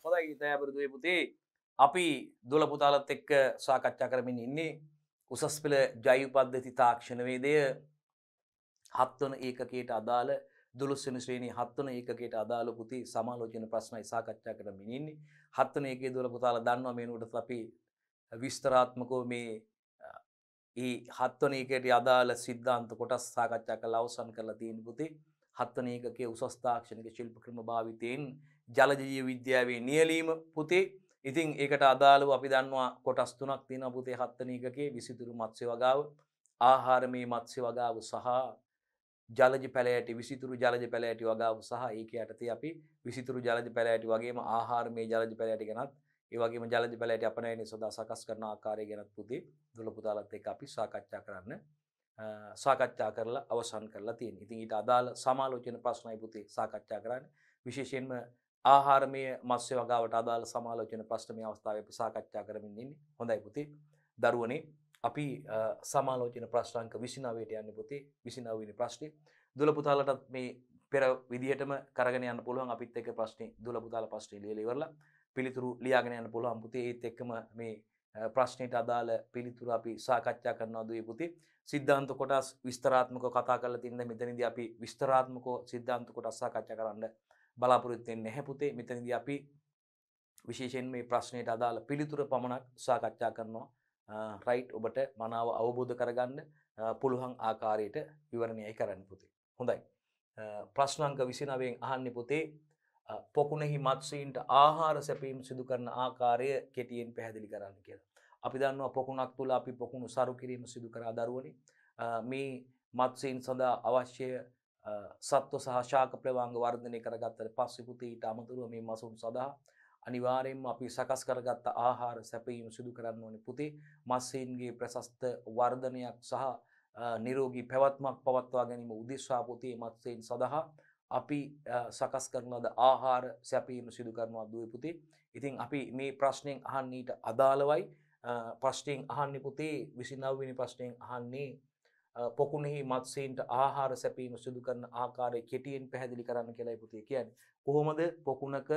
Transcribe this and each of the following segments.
හොඳයි දයාබරදුවේ පුතේ අපි දුල පුතාලත් එක්ක සාකච්ඡා කරමින් ඉන්නේ උසස් පෙළ ජෛව පද්ධති තාක්ෂණ වේදය 7 වන ඒකකයට අදාළ 12 වෙනි ශ්‍රේණියේ 7 වන ඒකකයට අදාළ පුතේ සමාලෝචන ප්‍රශ්නයි සාකච්ඡා කරමින් ඉන්නේ 7 වන ඒකයේ දුල පුතාලා දන්නවා මේනුවට අපි විස්තරාත්මකව මේ ඒ 7 වන ඒකයට අදාළ සිද්ධාන්ත කොටස් සාකච්ඡා කරලා අවසන් කරලා තියෙන පුතේ 7 වන ඒකකයේ උසස් තාක්ෂණික ශිල්ප ක්‍රම භාවිතයෙන් ජලජ ජීව විද්‍යාවේ නියැලීම පුතේ ඉතින් ඒකට අදාළව අපි දන්නවා කොටස් තුනක් තියෙනවා පුතේ 7 වෙනි එකකේ විසිතුරු මත්ස්‍ය වගාව ආහාරමය මත්ස්‍ය වගාව සහ ජලජ පැලෑටි විසිතුරු ජලජ පැලෑටි වගාව සහ ඒක යටතේ අපි විසිතුරු ජලජ පැලෑටි වගේම ආහාරමය ජලජ පැලෑටි ගැනත් ඒ වගේම ජලජ පැලෑටි අපනයනයේ සදා සකස් කරන ආකාරය ගැනත් පුතේ දුල පුතාලත් එක්ක අපි සාකච්ඡා කරලා අවසන් කරලා තියෙනවා. ඉතින් ඊට අදාළ සමාලෝචන ප්‍රශ්නයි පුතේ සාකච්ඡා කරන්නේ. විශේෂයෙන්ම ආහාරමය මත්ස්‍ය වගාවට අදාළ සමාලෝචන ප්‍රශ්න මේ අවස්ථාවේ අපි සාකච්ඡා කරමින් ඉන්නේ. හොඳයි පුතේ. දරුවනේ අපි සමාලෝචන ප්‍රශ්නාංක 29ට යන්නේ පුතේ. 29 වෙනි ප්‍රශ්නේ. දුල පුතාලටත් මේ පෙර විදිහටම කරගෙන යන්න පුළුවන් අපිත් එක්ක ප්‍රශ්නේ දුල පුතාලා ප්‍රශ්නේ ලියලා ඉවරලා පිළිතුරු ලියාගෙන යන්න පුළුවන් පුතේ. ඒත් එක්කම මේ ප්‍රශ්නෙට අදාළ පිළිතුරු අපි සාකච්ඡා කරනවා දුවේ පුතේ. සිද්ධාන්ත කොටස් විස්තරාත්මකව කතා කරලා තින්න මෙතනදී අපි විස්තරාත්මකව සිද්ධාන්ත කොටස් සාකච්ඡා කරන්න බලාපොරොත්තු වෙන්නේ නැහැ පුතේ. මෙතනදී අපි විශේෂයෙන් මේ ප්‍රශ්නයට අදාළ පිළිතුර පමණක් සාකච්ඡා කරනවා. රයිට් ඔබට මනාව අවබෝධ කරගන්න පුළුවන් ආකාරයට විවරණයයි කරන්න පුතේ. හොඳයි. ප්‍රශ්නාංක 29න් අහන්නේ පුතේ පොකුණෙහි මත්ස්‍යීන්ට ආහාර සැපීම සිදු කරන ආකාරය කෙටියෙන් පැහැදිලි කරන්න කියලා. අපි දන්නවා පොකුණක් තුල අපි පොකුණු සරු කිරීම සිදු කරා දරුවනේ. මේ මත්ස්‍යීන් සඳහා අවශ්‍ය සත්ව සහ ශාක ප්‍රවාංග වර්ධනය කරගත්තට පස්සේ පුතේ ඊට අමතරව මේ මසුන් සඳහා අනිවාර්යයෙන්ම අපි සකස් කරගත්ත ආහාර සැපීම සිදු කරන්න ඕනේ පුතේ. මත්ස්‍යීන්ගේ ප්‍රශස්ත වර්ධනයක් සහ නිරෝගී පැවැත්මක් පවත්වා ගැනීම උදෙසා පුතේ මත්ස්‍යීන් සඳහා අපි සකස් කරන ලද ආහාර සැපීම සිදු කරනවා දුවේ පුතේ. ඉතින් අපි මේ ප්‍රශ්نين අහන්න ඊට අදාළවයි ප්‍රශ්نين අහන්නේ පුතේ 29 වෙනි ප්‍රශ්نين අහන්නේ පොකුණෙහි මත්ස්‍යීන්ට ආහාර සැපීම සිදු කරන ආකාරය කෙටියෙන් පැහැදිලි කරන්න කියලායි පුතේ කියන්නේ. කොහොමද පොකුණක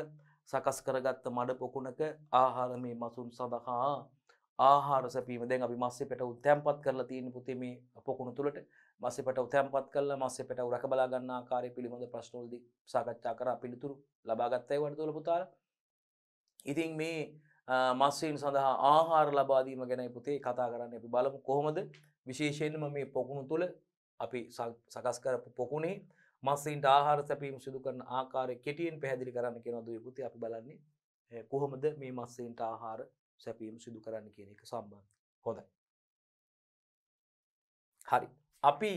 සකස් කරගත්ත මඩ පොකුණක ආහාරමය මසුන් සඳහා ආහාර සැපීම දැන් අපි මත්ස්‍ය පැටවු තැම්පත් කරලා තියෙන පුතේ මේ පොකුණ තුලට මත්ස්‍ය පැටවු තැම්පත් කරලා මත්ස්‍ය පැටවු රැක බලා ගන්න ආකාරය පිළිබඳ ප්‍රශ්නවලදී සාකච්ඡා කරා පිළිතුරු ලබා ගත්තා ඒවට තුල පුතාලා. ඉතින් මේ මත්ස්‍යයන් සඳහා ආහාර ලබා දීම ගැනයි පුතේ කතා කරන්නේ. අපි බලමු කොහොමද විශේෂයෙන්ම මේ පොකුණු තුල අපි සකස් කරපු පොකුණේ මත්ස්‍යයන්ට ආහාර සැපීම සිදු කරන ආකාරය කෙටියෙන් පැහැදිලි කරන්න කියනවා දුවේ පුතේ. අපි බලන්නේ කොහොමද මේ මත්ස්‍යයන්ට ආහාර සැපීම සිදු කරන්න කියන එක සම්බන්ධ. හොඳයි. හරි. අපි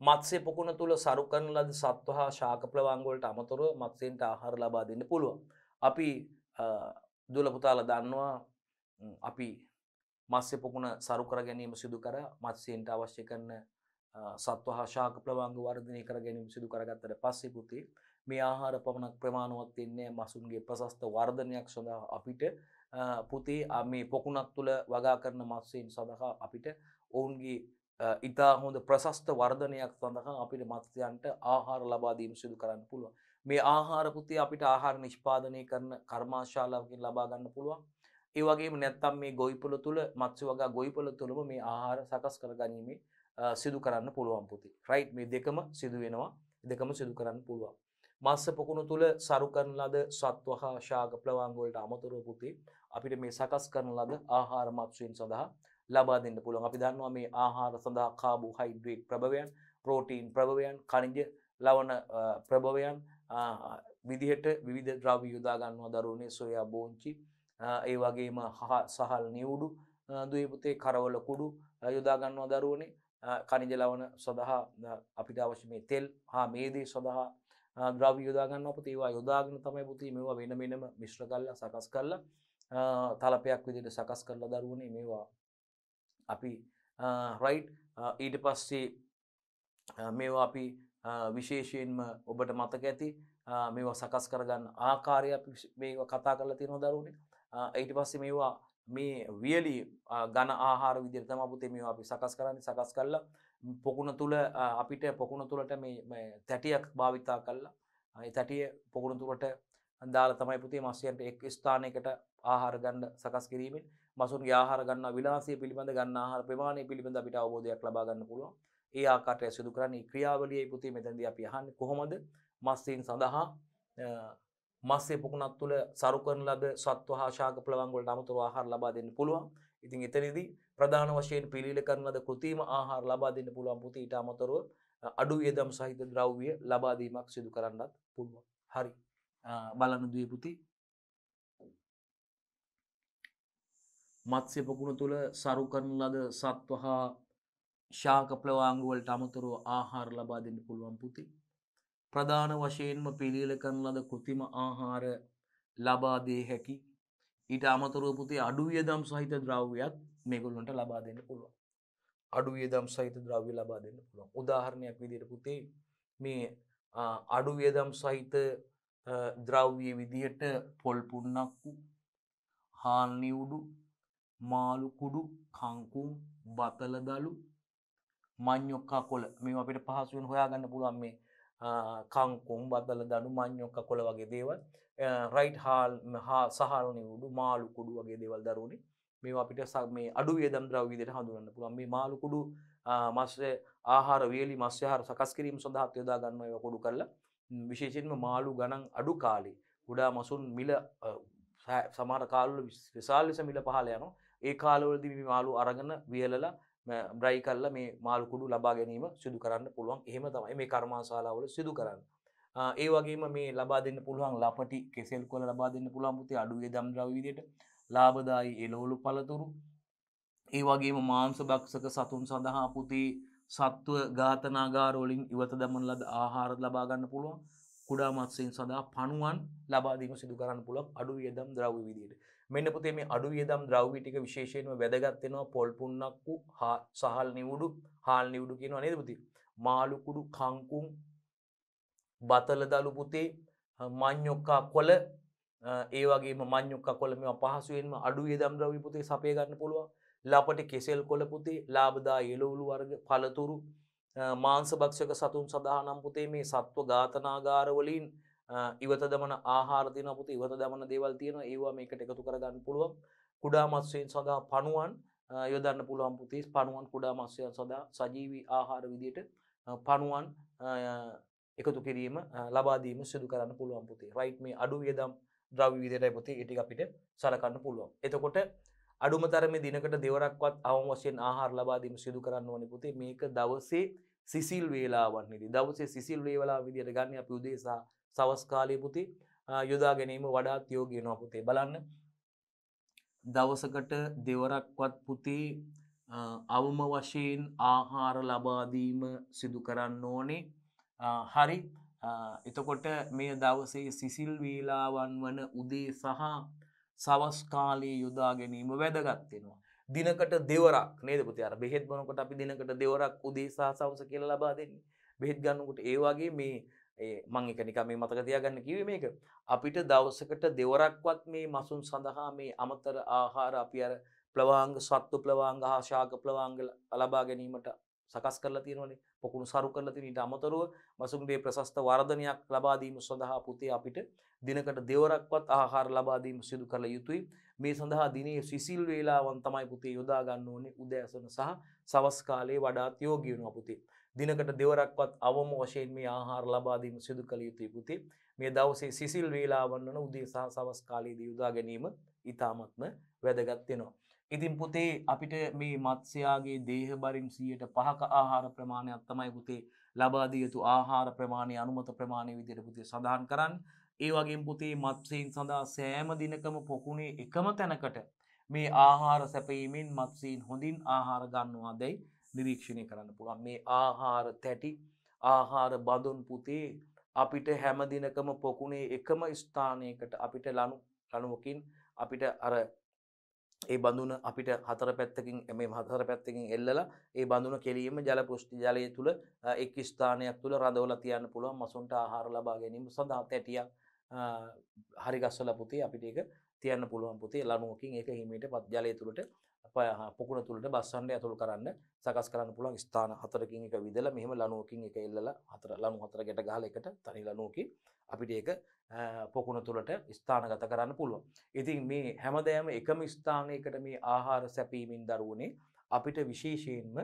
මත්ස්‍ය පොකුණ තුල සරු කරන ලද සත්ව හා ශාක ප්‍රවාංග වලට අමතරව මත්ස්‍යයන්ට ආහාර ලබා දෙන්න පුළුවන්. අපි දුල පුතාලා දන්නවා අපි මත්ස්‍ය පොකුණ සරු කර ගැනීම සිදු කර මත්ස්‍යයන්ට අවශ්‍ය කරන සත්ව හා ශාක ප්‍රවාංග වර්ධනය කර ගැනීම සිදු කරගත්තට පස්සේ පුතේ මේ ආහාර පමණක් ප්‍රමාණවත් වෙන්නේ මසුන්ගේ ප්‍රශස්ත වර්ධනයක් සඳහා අපිට පුතේ මේ පොකුණක් තුල වගා කරන මත්ස්‍යයන් සඳහා අපිට ඔවුන්ගේ ඉතා හොඳ ප්‍රශස්ත වර්ධනයක් සඳහා අපිට මත්ස්‍යයන්ට ආහාර ලබා දීම සිදු කරන්න පුළුවන්. මේ ආහාර පුතේ අපිට ආහාර නිෂ්පාදනය කරන කර්මාශාලාවකින් ලබා ගන්න පුළුවන්. ඒ වගේම නැත්නම් මේ ගොවිපළ තුල මත්ස්‍ය වගා ගොවිපළ තුලම මේ ආහාර සකස් කරගැනීමේ සිදු කරන්න පුළුවන් පුතේ. රයිට් මේ දෙකම සිදු වෙනවා. දෙකම සිදු කරන්න පුළුවන්. මත්ස්‍ය පොකුණු තුල සරු කරන ලද සත්ව හා ශාක ප්‍රවාංග වලට අමතරව පුතේ අපිට මේ සකස් කරන ලද ආහාර මත්ස්‍යයන් සඳහා ලබා දෙන්න පුළුවන්. අපි දන්නවා මේ ආහාර සඳහා කාබෝහයිඩ්‍රේට් ප්‍රභවයන්, ප්‍රෝටීන් ප්‍රභවයන්, khනිජ ලවණ ප්‍රභවයන් විදිහට විවිධ ද්‍රව්‍ය යොදා ගන්නවා දරුවනේ. සෝයා බෝංචි, ඒ වගේම සහල් නිවුඩු දුවේ පුතේ කරවල කුඩු යොදා ගන්නවා දරුවනේ. khනිජ ලවණ සඳහා අපිට අවශ්‍ය මේ තෙල් හා මේදේ සඳහා ද්‍රව්‍ය යොදා ගන්නවා පුතේ. ඒවා යොදාගෙන තමයි පුතේ මේවා වෙන වෙනම මිශ්‍ර කරලා සකස් කරලා තලපයක් විදිහට සකස් කරලා දරුවනේ මේවා අපි රයිට් ඊට පස්සේ මේවා අපි විශේෂයෙන්ම ඔබට මතක ඇති මේවා සකස් කරගන්න ආකාරය අපි මේවා කතා කරලා තියෙනවා දරුවනේ. ඊට පස්සේ මේවා මේ වියලි ඝන ආහාර විදිහට තමයි පුතේ මේවා අපි සකස් කරන්නේ. සකස් කරලා පොකුණ තුල අපිට පොකුණ තුලට මේ තැටියක් භාවිතා කරලා ඒ තැටිය පොකුණ තුලට දාලා තමයි පුතේ මත්ස්‍යයන්ට එක් ස්ථානයකට ආහාර ගන්න සකස් කිරීමෙන් මසුන්ගේ ආහාර ගන්නා විලාසය පිළිබඳ ගන්න ආහාර ප්‍රමාණය පිළිබඳ අපිට අවබෝධයක් ලබා ගන්න පුළුවන්. ඒ ආකාරයට සිදු කරන්නේ ක්‍රියාවලියේ පුතේ මෙතනදී අපි අහන්නේ කොහොමද මත්ස්‍යයන් සඳහා මත්ස්‍ය පොකුණක් තුළ සරු කරන ලද සත්ව හා ශාක ප්ලවංග වලට අමතරව ආහාර ලබා දෙන්න පුළුවන්. ඉතින් එතනදී ප්‍රධාන වශයෙන් පිළිල කරන ලද කෘත්‍රිම ආහාර ලබා දෙන්න පුළුවන් පුතේ. ඊට අමතරව අඩු වියදම් සහිත ද්‍රව්‍ය ලබා දීමක් සිදු කරන්නත් පුළුවන්. හරි. බලන්න දුවේ පුතේ. මත්ස්‍ය පොකුණ තුළ සරු කරන ලද සත්ව හා ශාක ප්ලවංග වලට අමතරව ආහාර ලබා දෙන්න පුළුවන් පුතේ. ප්‍රධාන වශයෙන්ම පිළියෙල කරන ලද කෘත්‍රිම ආහාර ලබා දිය හැකි. ඊට අමතරව පුතේ අඩු වියදම් සහිත ද්‍රව්‍යයක් මේගොල්ලන්ට ලබා දෙන්න පුළුවන්. අඩු වියදම් සහිත ද්‍රව්‍ය ලබා දෙන්න පුළුවන්. උදාහරණයක් විදිහට පුතේ මේ අඩු වියදම් සහිත ද්‍රව්‍ය විදිහට පොල් පුන්නක්කු, හාල් නිවුඩු, මාළු කුඩු, කංකුම්, බතල දලු, මඤ්ඤොක්කා කොළ මේවා අපිට පහසුවෙන් හොයාගන්න පුළුවන්. මේ කංකුම්, බතල දලු, මඤ්ඤොක්කා කොළ වගේ දේවල්, රයිට් සහල් නිවුඩු, මාළු කුඩු වගේ දේවල් දරුවනේ. මේවා අපිට මේ අඩු වියදම් ද්‍රව්‍ය විදිහට හඳුනන්න පුළුවන්. මේ මාළු කුඩු මත්ස්‍ය ආහාර වේලි මත්ස්‍ය ආහාර සකස් කිරීම සඳහා යොදා ගන්නවා. ඒවා කුඩු කරලා විශේෂයෙන්ම මාළු ගණන් අඩු කාලේ කුඩා මසුන් මිල සමහර කාලවල විශාල ලෙස මිල පහළ යනවා. ඒ කාලවලදී මේ මාළු අරගෙන වියලලා බ්‍රයි කරලා මේ මාළු කුඩු ලබා ගැනීම සිදු කරන්න පුළුවන්. එහෙම තමයි මේ කර්මාශාලාවල සිදු කරන්නේ. ඒ වගේම මේ ලබා දෙන්න පුළුවන් ලපටි කෙසෙල් කොළ ලබා දෙන්න පුළුවන් පුතේ අඩු වියදම් ද්‍රව්‍ය විදිහට. ලාභදායි එළවලු පළතුරු. ඒ වගේම මාංශ භක්ෂක සතුන් සඳහා පුතේ සත්ව ඝාතනාගාර වලින් ඉවත දමන ලද ආහාර ලබා ගන්න පුළුවන්. කුඩා මත්ස්‍යයන් සඳහා පණුවන් ලබා දීම සිදු කරන්න පුළුවන් අඩු වියදම් ද්‍රව්‍ය විදිහට. මෙන්න පුතේ මේ අඩු වියදම් ද්‍රව්‍ය ටික විශේෂයෙන්ම වැදගත් වෙනවා පොල් පුන්නක්කු, සහල් නිවුඩු, හාල් නිවුඩු කියනවා නේද පුතේ? මාළු කුඩු, කංකුම්, බතල දලු පුතේ, මඤ්ඤොක්කා කොළ, ඒ වගේම මඤ්ඤොක්කා කොළ මේවා පහසුවෙන්ම අඩු වියදම් ද්‍රව්‍ය පුතේ සපය ගන්න පුළුවන්. ලපටි කෙසෙල් කොළ පුතේ, ලාභදායි එළවලු වර්ග, පළතුරු, මාංශ භක්ෂක සතුන් සඳහා නම් පුතේ මේ සත්ව ඝාතනාගාර වලින් ඉවත දමන ආහාර තියෙනවා පුතේ. ඉවත දමන දේවල් තියෙනවා. ඒවා මේකට එකතු කර ගන්න පුළුවන්. කුඩා මත්ස්‍යයන් සඳහා පණුවන් යොදන්න පුළුවන් පුතේ. පණුවන් කුඩා මත්ස්‍යයන් සඳහා සජීවී ආහාර විදියට පණුවන් එකතු කිරීම ලබා දීම සිදු කරන්න පුළුවන් පුතේ. රයිට් මේ අඩු වියදම් ද්‍රව්‍ය විදියටයි පුතේ ඒ ටික අපිට සලකන්න පුළුවන්. එතකොට අඩුම තරමේ දිනකට දෙවරක්වත් අවම වශයෙන් ආහාර ලබා දීම සිදු කරන්න ඕනේ පුතේ. මේක දවසේ සිසිල් වේලාවන්හිදී. දවසේ සිසිල් වේලාව විදියට ගන්න අපි උදේ සහ සවස් කාලයේ පුතේ යොදා ගැනීම වඩාත් යෝග්‍ය වෙනවා පුතේ. බලන්න දවසකට දෙවරක්වත් පුතේ අවම වශයෙන් ආහාර ලබා දීම සිදු කරන්න ඕනේ. හරි. එතකොට මේ දවසේ සිසිල් වේලාවන් වන උදේ සහ සවස් කාලයේ යොදා ගැනීම වැදගත් වෙනවා. දිනකට දෙවරක් නේද පුතේ? අර බෙහෙත් බොනකොට අපි දිනකට දෙවරක් උදේ සහ සවස කියලා ලබා දෙන්නේ. බෙහෙත් ගන්නකොට ඒ වගේ මේ මම එක නිකන් මේ මතක තියාගන්න කිව්වේ මේක. අපිට දවසකට දෙවරක්වත් මේ මසුන් සඳහා මේ අමතර ආහාර අපි අර ප්ලවාංග සත්ව ප්ලවාංග හා ශාක ප්ලවාංග ලබා ගැනීමට සකස් කරලා තියෙනවනේ. පොකුණු සරු කරලා තියෙන ඊට අමතරව මසුන්ගේ ප්‍රශස්ත වර්ධනයක් ලබා දීම සඳහා පුතේ අපිට දිනකට දෙවරක්වත් ආහාර ලබා දීම සිදු කළ යුතුයි. මේ සඳහා දිනේ සිසිල් වේලාවන් තමයි පුතේ යොදා ගන්න ඕනේ. උදෑසන සහ සවස් කාලයේ වඩාත් යෝග්‍ය වෙනවා පුතේ. දිනකට දෙවරක්වත් අවම වශයෙන් මේ ආහාර ලබා දීම සිදු කළ යුතුයි පුතේ. මේ දවසේ සිසිල් වේලාවන් වන උදේ සහ සවස් කාලයේදී යොදා ගැනීම ඉතාමත්ම වැදගත් වෙනවා. ඉතින් පුතේ අපිට මේ මත්ස්‍යයාගේ දේහ බරින් 5% ආහාර ප්‍රමාණයක් තමයි පුතේ ලබා දිය යුතු ආහාර ප්‍රමාණය අනුමත ප්‍රමාණය විදිහට පුතේ සඳහන් කරන්නේ. ඒ වගේම පුතේ මත්ස්‍යයන් සඳහා සෑම දිනකම පොකුණේ එකම තැනකට මේ ආහාර සැපීමෙන් මත්ස්‍යයන් හොඳින් ආහාර ගන්නවාදයි නිරීක්ෂණය කරන්න පුළුවන්. මේ ආහාර තැටි ආහාර බඳුන් පුතේ අපිට හැම දිනකම පොකුණේ එකම ස්ථානයකට අපිට ලණුවකින් අපිට අර ඒ බඳුන අපිට හතර පැත්තකින් එල්ලලා ඒ බඳුන කෙලියම ජල පුෂ්ටි ජලය තුල එක් ස්ථානයක් තුල රඳවලා තියන්න පුළුවන් මසුන්ට ආහාර ලබා ගැනීම සඳහා තැටියක් හරි ගස්සලා පුතේ අපිට ඒක තියන්න පුළුවන් පුතේ ලණුවකින් ඒක හිමීට ජලය තුලට පොකුණ තුලට බස්සන්න ඇතුල් කරන්න සකස් කරන්න පුළුවන් ස්ථාන හතරකින් එක විදලා මෙහෙම ලණුවකින් එක එල්ලලා ලණු හතර ගැට ගහලා එකට තනි ලණුවකින් අපිට ඒක පොකුණ තුලට ස්ථානගත කරන්න පුළුවන්. ඉතින් මේ හැමදේම එකම ස්ථානයකට මේ ආහාර සැපීමෙන් දරුවනේ අපිට විශේෂයෙන්ම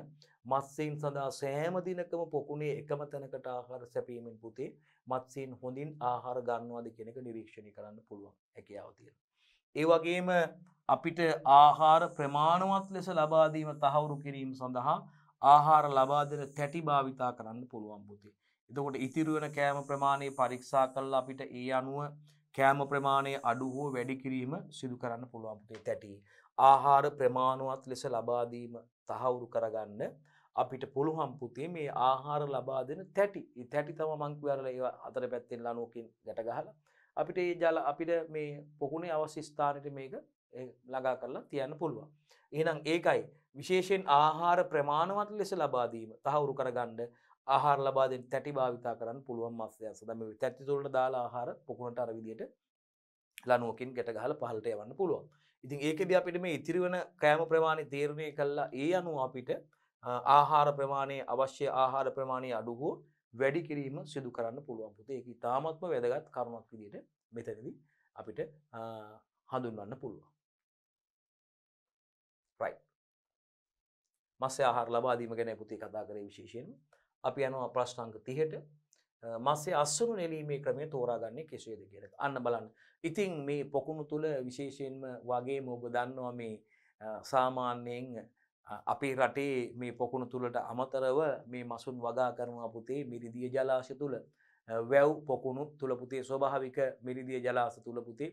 මත්ස්‍යයන් සඳහා සෑම දිනකම පොකුණේ එකම තැනකට ආහාර සැපීමෙන් පුතේ මත්ස්‍යයන් හොඳින් ආහාර ගන්නවාද කියන එක නිරීක්ෂණය කරන්න පුළුවන් හැකියාව තියෙනවා. ඒ වගේම අපිට ආහාර ප්‍රමාණවත් ලෙස ලබා දීම තහවුරු කිරීම සඳහා ආහාර ලබා දෙන තැටි භාවිතා කරන්න පුළුවන් පුතේ. එතකොට ඉතිරි වෙන කෑම ප්‍රමාණය පරීක්ෂා කරලා අපිට ඒ අනුව කෑම ප්‍රමාණය අඩු හෝ වැඩි කිරීම සිදු කරන්න පුළුවන් පුතේ තැටි. ආහාර ප්‍රමාණවත් ලෙස ලබා දීම තහවුරු කරගන්න අපිට පුළුවන් පුතේ මේ ආහාර ලබා දෙන තැටි. මේ තැටි තමයි මං කියවලා ඒවා අතර පැත්තෙන් ලණුවකින් ගැට ගහලා අපිට මේ ජල අපිට මේ පොකුණේ අවශ්‍ය ස්ථානෙට මේක ළඟා කරලා තියන්න පුළුවන්. එහෙනම් ඒකයි විශේෂයෙන් ආහාර ප්‍රමාණවත් ලෙස ලබා දීම තහවුරු කරගන්න ආහාර ලබා දෙන තැටි භාවිතා කරන්න පුළුවන් මත්ස්‍යයන්ස. දැන් මේ තැටි තුලට දාලා ආහාර පොකුණට අර විදියට ලණුවකින් ගැට ගහලා පහළට යවන්න පුළුවන්. ඉතින් ඒකෙදි අපිට මේ ඉතිරි වෙන කෑම ප්‍රමාණය තීරණය කළා ඒ අනුව අපිට ආහාර ප්‍රමාණය අවශ්‍ය ආහාර ප්‍රමාණය අඩු හෝ වැඩි කිරීම සිදු කරන්න පුළුවන් පුතේ. ඒක ඉතාමත්ම වැදගත් කරුණක් විදිහට මෙතනදී අපිට හඳුන්වන්න පුළුවන්. right. මත්ස්‍ය ආහාර ලබා දීම ගැන පුතේ කතා කරේ විශේෂයෙන්ම. අපි යනවා ප්‍රශ්න අංක 30ට. මත්ස්‍ය අස්වනු නෙලීමේ ක්‍රමය තෝරාගන්නේ කෙසේද කියලා. අන්න බලන්න. ඉතින් මේ පොකුණු තුල විශේෂයෙන්ම වගේම ඔබ දන්නවා මේ සාමාන්‍යයෙන් අපේ රටේ මේ පොකුණු තුලට අමතරව මේ මසුන් වගා කරනවා පුතේ මිරිදිය ජලාශය තුල. වැව් පොකුණු තුල පුතේ ස්වභාවික මිරිදිය ජලාශ තුල පුතේ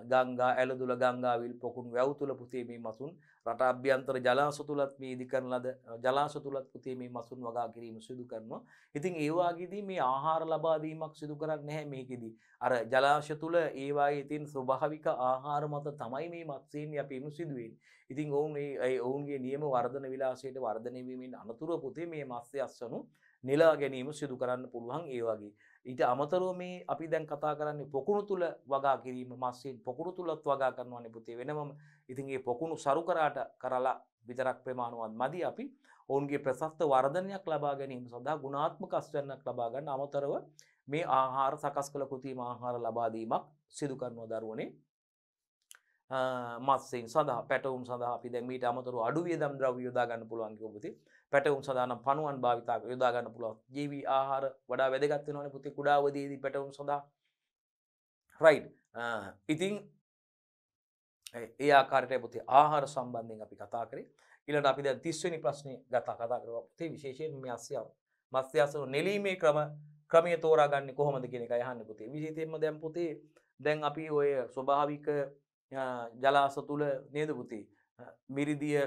ගංගා ඇලදුල ගංගාවිල් පොකුණු වැව් තුල පුතේ මේ මසුන් රට අභ්‍යන්තර ජලාශ තුලත් මේ ඉදි කරන ලද ජලාශ තුලත් පුතේ මේ මසුන් වගා කිරීම සිදු කරනවා. ඉතින් ඒ වාගේදී මේ ආහාර ලබා දීමක් සිදු කරන්නේ නැහැ මේකෙදී. අර ජලාශ තුල ඒ වාගේ තියෙන ස්වභාවික ආහාර මත තමයි මේ මත්ස්‍යයන් යැපීම සිදු වෙන්නේ. ඉතින් ඔවුන්ගේ නියම වර්ධන විලාසයට වර්ධනය වීමෙන් අනතුරුව පුතේ මේ මත්ස්‍ය අස්වනු නෙලා ගැනීම සිදු කරන්න පුළුවන් ඒ වගේ. ඊට අමතරව මේ අපි දැන් කතා කරන්නේ පොකුණු තුල වගා කිරීම මත්ස්‍යයන් පොකුණු තුලත් වගා කරනවානේ පුතේ වෙනමම. ඉතින් මේ පොකුණු සරු කරලා විතරක් ප්‍රමාණවත් මදි අපි ඔවුන්ගේ ප්‍රශස්ත වර්ධනයක් ලබා ගැනීම සඳහා ගුණාත්මක අස්වැන්නක් ලබා ගන්න අමතරව මේ ආහාර සකස් කළ කෘත්‍රිම ආහාර ලබා දීමක් සිදු කරනවා දරුවනේ. මත්ස්‍යයන් සඳහා පැටවුන් සඳහා අපි දැන් මීට අමතරව අඩු වියදම් ද්‍රව්‍ය යොදා ගන්න පුළුවන් කිව්ව පුතේ. පැටවුන් සඳහා නම් පණුවන් භාවිතා යොදා ගන්න පුළුවන්. ජීවි ආහාර වඩා වැදගත් වෙනවනේ පුතේ කුඩා අවදීදී පැටවුන් සඳහා. right. ඉතින් ඒ ආකාරයට පුතේ ආහාර සම්බන්ධයෙන් අපි කතා කරේ. ඊළඟට අපි දැන් 30 වෙනි ප්‍රශ්නේ කතා කරනවා පුතේ විශේෂයෙන් මේ මත්ස්‍ය අස්වනු නෙලීමේ ක්‍රමය තෝරාගන්නේ කොහොමද කියන එකයි අහන්නේ පුතේ. විශේෂයෙන්ම දැන් පුතේ දැන් අපි ඔය ස්වභාවික ජලාශ තුල නේද පුතේ මිරිදිය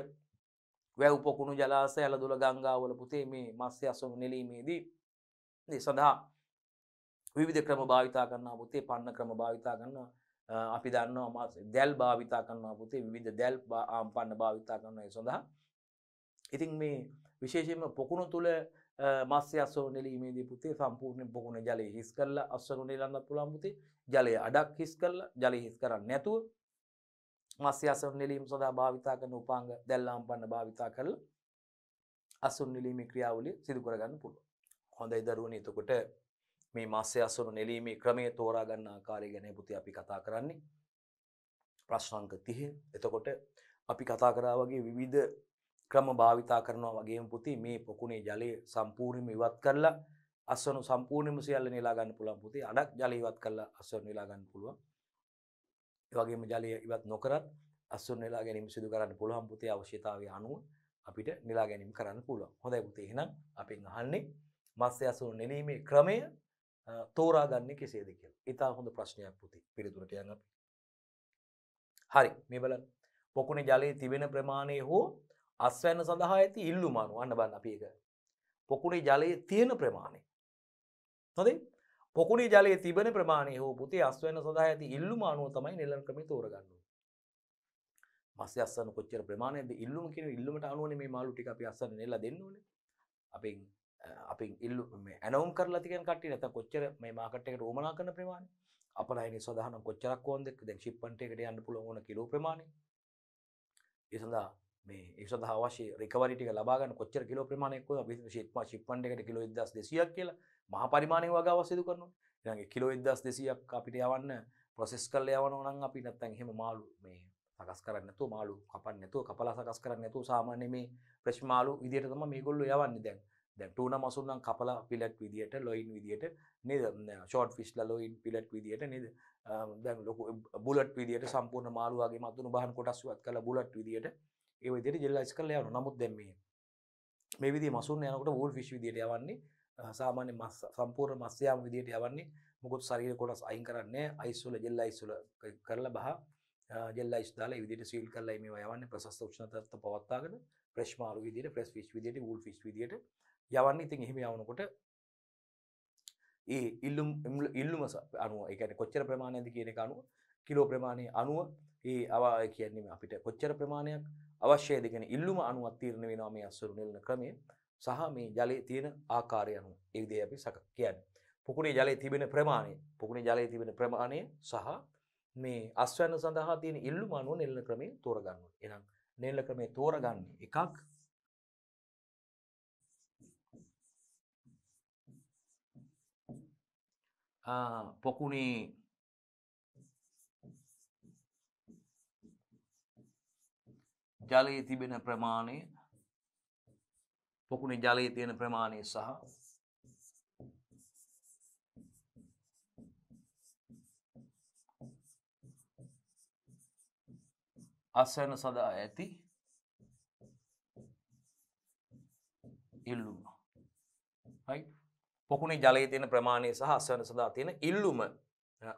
වැව් පොකුණු ජලාශය ඇලදොල ගංගාවල පුතේ මේ මත්ස්‍ය අස්වනු නෙලීමේදී මේ සඳහා විවිධ ක්‍රම භාවිතා කරනවා පුතේ. පන්න ක්‍රම භාවිතා කරනවා. අපි දන්නවා දැල් භාවිතා කරනවා පුතේ. විවිධ දැල් පන්න භාවිතා කරනවා ඒ සඳහා. ඉතින් මේ විශේෂයෙන්ම පොකුණු තුල මත්ස්‍ය අස්වනු නෙලීමේදී පුතේ සම්පූර්ණ පොකුණේ ජලය හිස් කරලා අස්වනු නෙලන්න පුළුවන් පුතේ. ජලය අඩක් හිස් කරලා ජලය හිස් කරන්නේ නැතුව මත්ස්‍ය අස්වනු නෙලීම සඳහා භාවිතා කරන උපාංග දැල් ආම්පන්න භාවිතා කරලා අස්වනු නෙලීමේ ක්‍රියාවලිය සිදු කරගන්න පුළුවන්. හොඳයි දරුවනේ. එතකොට මේ මත්ස්‍ය අස්වනු නෙලීමේ ක්‍රමය තෝරා ගන්න ආකාරය ගැන පුතේ අපි කතා කරන්නේ. ප්‍රශ්න අංක 30. එතකොට අපි කතා කරා වගේ විවිධ ක්‍රම භාවිතා කරනවා වගේම පුතේ මේ පොකුණේ ජලය සම්පූර්ණයෙන්ම ඉවත් කරලා අස්වනු සම්පූර්ණයෙන්ම සියල්ල නෙලා ගන්න පුළුවන් පුතේ. අඩක් ජලය ඉවත් කරලා අස්වනු නෙලා ගන්න පුළුවන්. ඒ වගේම ජලය ඉවත් නොකරත් අස්වනු නෙලා ගැනීම සිදු කරන්න පුළුවන් පුතේ. අවශ්‍යතාවය අනුව අපිට නෙලා ගැනීම කරන්න පුළුවන්. හොඳයි පුතේ. එහෙනම් අපෙන් අහන්නේ මත්ස්‍ය අස්වනු නෙලීමේ ක්‍රමය තෝරාගන්නේ කෙසේද කියලා. ඉතා හොඳ ප්‍රශ්නයක් පුතේ. පිළිතුරට යන්න අපි. හරි. මේ බලන්න. පොකුණේ ජලයේ තිබෙන ප්‍රමාණය හෝ අස්වැන්න සඳහා ඇති ඉල්ලුම අනුව අන්න බලන්න අපි ඒක. පොකුණේ ජලයේ තියෙන ප්‍රමාණය. හරිද? පොකුණේ ජලයේ තිබෙන ප්‍රමාණය හෝ පුතේ අස්වැන්න සඳහා ඇති ඉල්ලුම අනුව තමයි නෙලන ක්‍රමය තෝරගන්න ඕනේ. මත්ස්‍ය අස්වැන්න කොච්චර ප්‍රමාණයක්ද ඉල්ලුම කියන ඉල්ලුමට අනුවනේ මේ මාළු ටික අපි අස්වැන්න නෙලලා දෙන්න ඕනේ. අපෙන් ඇනවුම් කරලා තියෙන කට්ටිය නැත්නම් කොච්චර මේ මාකට් එකට ඕමනා කරන ප්‍රමාණය අපනයනය සඳහනම් කොච්චරක් ඕනද දැන් ෂිප්මන්ට් එකට යන්න පුළුවන් ඕන කිලෝ ප්‍රමාණය. ඒ සඳහා මේ ඒ සඳහා අවශ්‍ය රිකවරි ටික ලබා ගන්න කොච්චර කිලෝ ප්‍රමාණයක් ඕනද අපි ෂිප්මන්ට් එකට කිලෝ 1200ක් කියලා මහා පරිමාණයේ වගාවක් සිදු කරනවා. ඊළඟ කිලෝ 1200ක් අපිට යවන්න ප්‍රොසෙස් කරලා යවනවා නම් අපි නැත්තම් එහෙම මාළු මේ සකස් කරන්නේ නැතුව මාළු කපන්නේ නැතුව කපලා සකස් කරන්නේ නැතුව සාමාන්‍ය මේ ෆ්‍රෙෂ් මාළු විදියට තමයි මේගොල්ලෝ යවන්නේ දැන් ටූනා මසුන් නම් කපලා පිලට් විදියට ලොයින් විදියට නේද ෂෝට් ෆිෂ් ලා ලොයින් පිලට් විදියට නේද දැන් ලොකු බුලට් විදියට සම්පූර්ණ මාළු වගේ මතුණු බහන් කොටස් වත් කරලා බුලට් විදියට ඒ විදියට ජෙල්ලයිස් කරලා යවනවා. නමුත් දැන් මේ විදිහේ මසුන් යනකොට වූල් ෆිෂ් විදියට යවන්නේ සාමාන්‍ය මස් සම්පූර්ණ මස් යාම විදියට යවන්නේ මොකද ශරීර කොටස් අයින් කරන්නේ අයිස් වල ජෙල් අයිස් වල කරලා බහ ජෙල් අයිස් දාලා ඒ විදියට සීල් කරලා මේවා යවන්නේ ප්‍රශස්ත උෂ්ණතාවයට පවත්වාගෙන ෆ්‍රෙෂ් මාළු විදියට ෆ්‍රෙෂ් ෆිෂ් විදියට වූල් ෆිෂ් විදියට යවන්නේ. ඉතින් එහෙම යවනකොට ඒ ඉල්ලුම අනුව ඒ කියන්නේ කොච්චර ප්‍රමාණයක්ද කියන එක අනුව කිලෝ ප්‍රමාණය අනුව ඒ කියන්නේ අපිට කොච්චර ප්‍රමාණයක් අවශ්‍යයිද කියන ඉල්ලුම අනුව තීරණය වෙනවා මේ අස්වරු නෙලන ක්‍රමය සහ මේ ජලයේ තියෙන ආකාරය අනුව. ඒ විදිහයි අපි කියන්නේ. පොකුණේ ජලයේ තිබෙන ප්‍රමාණය සහ මේ අස්වැන්න සඳහා තියෙන ඉල්ලුම අනුව නෙලන ක්‍රමය තෝරගන්න ඕනේ. එහෙනම් නෙලන ක්‍රමය තෝරගන්නේ එකක් පොකුණේ ජලයේ තිබෙන ප්‍රමාණය පොකුණේ ජලයේ තියෙන ප්‍රමාණය සහ අස්වැන්න සඳහා ඇති ඉල්ලුම. right පොකුණේ ජලයේ තියෙන ප්‍රමාණය සහ අස්වැන්න සඳහා තියෙන ඉල්ලුම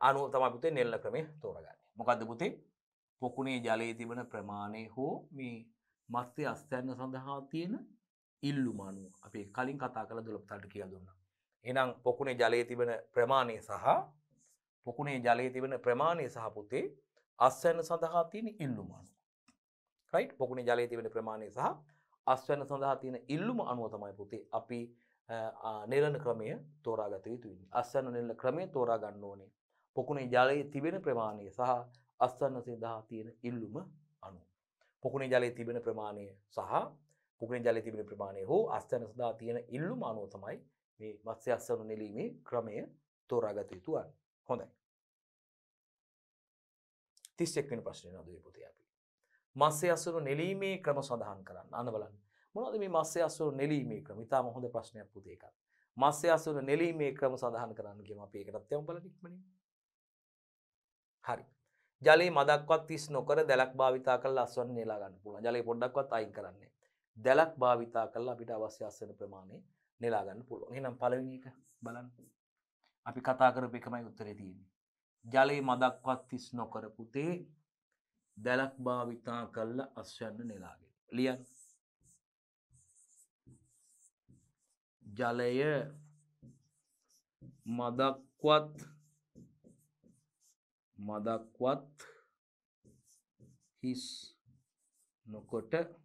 අනුව තමයි පුතේ නෙලන ක්‍රමය තෝරගන්නේ. මොකද්ද පුතේ? පොකුණේ ජලයේ තිබෙන ප්‍රමාණය හෝ මේ මත්ස්‍ය අස්වැන්න සඳහා තියෙන ඉල්ලුම අනුව අපි කලින් කතා කළ දොළපතට කියලා දුන්නා. එහෙනම් පොකුණේ ජලයේ තිබෙන ප්‍රමාණය සහ පුතේ අස්වැන්න සඳහා තියෙන ඉල්ලුම අනුව. right පොකුණේ ජලයේ තිබෙන ප්‍රමාණය සහ අස්වැන්න සඳහා තියෙන ඉල්ලුම අනුව තමයි පුතේ අපි නෙලන ක්‍රමය තෝරාගත යුතු වෙන්නේ. අස්වැන්න නෙලන ක්‍රමය තෝරා ගන්න ඕනේ පොකුණේ ජලයේ තිබෙන ප්‍රමාණය සහ අස්වැන්න සඳහා තියෙන ඉල්ලුම අනුව. පොකුණේ ජලයේ තිබෙන ප්‍රමාණය සහ පොකුණේ ජලයේ තිබෙන ප්‍රමාණය හෝ අස්වැන්න සඳහා තියෙන ඉල්ලුම අනුව තමයි මේ මත්ස්‍ය අස්වැන්න නෙලීමේ ක්‍රමය තෝරාගත යුතු වන්නේ. හොඳයි. 31 වෙනි ප්‍රශ්නේ නේද පුතේ අපි. මත්ස්‍ය අස්වැන්න නෙලීමේ ක්‍රම සඳහන් කරන්න. අන්න බලන්න. මොනවද මේ මත්ස්‍ය අස්වැන්න නෙලීමේ ක්‍රම? ඉතාම හොඳ ප්‍රශ්නයක් පුතේ එකක්. මත්ස්‍ය අස්වැන්න නෙලීමේ ක්‍රම සඳහන් කරන්න කියමු අපි ඒකටත් යමු බලන්න ඉක්මනින්. හරි. ජලයේ මදක්වත් තිස් නොකර දැලක් භාවිතා කරලා අස්වැන්න නෙලා ගන්න පුළුවන්. ජලයේ පොඩ්ඩක්වත් අයින් කරන්නේ. දැලක් භාවිතා කරලා අපිට අවශ්‍ය අස්වැන්න ප්‍රමාණය නෙලා ගන්න පුළුවන්. එහෙනම් පළවෙනි එක බලන්න. අපි කතා කරපු එකමයි උත්තරේ තියෙන්නේ. ජලයේ මදක්වත් තිස් නොකර පුතේ දැලක් භාවිතා කරලා අස්වැන්න නෙලාගෙන. ලියන්න. ජලය මදක්වත් හිස් නොකොට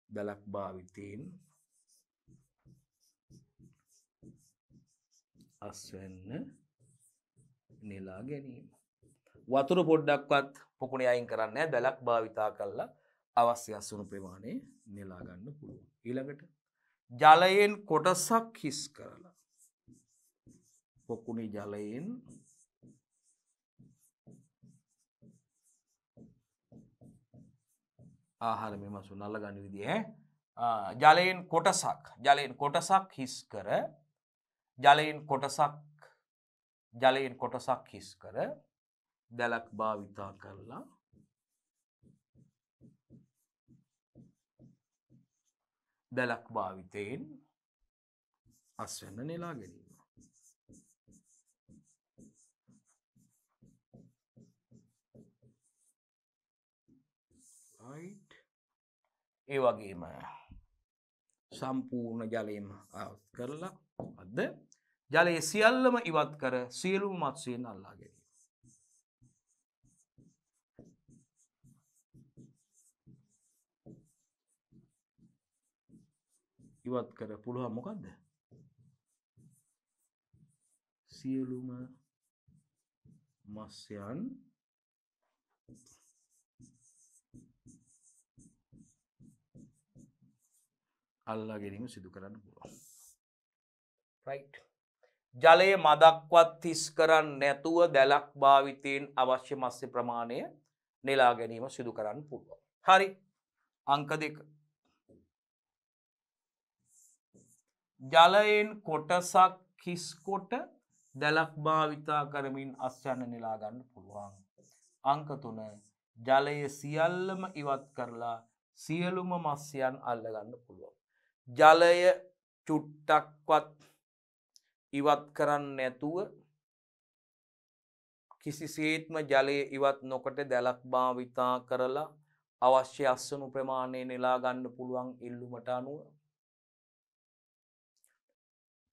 දැලක් භාවිතයෙන් අස්වැන්න නෙලා ගැනීම. වතුර පොඩ්ඩක්වත් පොකුණේ අයින් කරන්නේ නැහැ. දැලක් භාවිතා කරලා අවශ්‍ය අස්වැන්න ප්‍රමාණය නෙලා ගන්න පුළුවන්. ඊළඟට ජලයෙන් කොටසක් හිස් කරලා පොකුණේ ජලයෙන් ආහාර මේ මසු නල්ල ගන්න විදිහ ජලයෙන් කොටසක් හිස් කර දැලක් භාවිතා කරලා දැලක් භාවිතයෙන් අස්වැන්න නෙලා ගැනීම. right ඒ වගේම සම්පූර්ණ ජලයම අවස් කරලා අද ජලයේ සියල්ලම ඉවත් කර සියලුම මත්ස්‍යයන් අල්ලා ගැනීම. ඉවත් කර පුළුවන් මොකද්ද? සියලුම මත්ස්‍යයන් අල්ලා ගැනීම සිදු කරන්න පුළුවන්. right. ජලය මදක්වත් හිස් කරන්නේ නැතුව දැලක් භාවිතයෙන් අවශ්‍ය මත්ස්‍ය ප්‍රමාණය නෙලා ගැනීම සිදු කරන්න පුළුවන්. හරි. අංක 2. ජලයෙන් කොටසක් හිස් කොට දැලක් භාවිතා කරමින් අස්වැන්න නෙලා ගන්න පුළුවන්. අංක 3. ජලය සියල්ලම ඉවත් කරලා සියලුම මත්ස්‍යයන් අල්ල ගන්න පුළුවන්. ජලය චුට්ටක්වත් ඉවත් කරන්නේ නැතුව කිසිසේත්ම ජලය ඉවත් නොකොට දැලක් භාවිතා කරලා අවශ්‍ය අස්වනු ප්‍රමාණය නෙලා ගන්න පුළුවන් ඉල්ලුමට අනුව.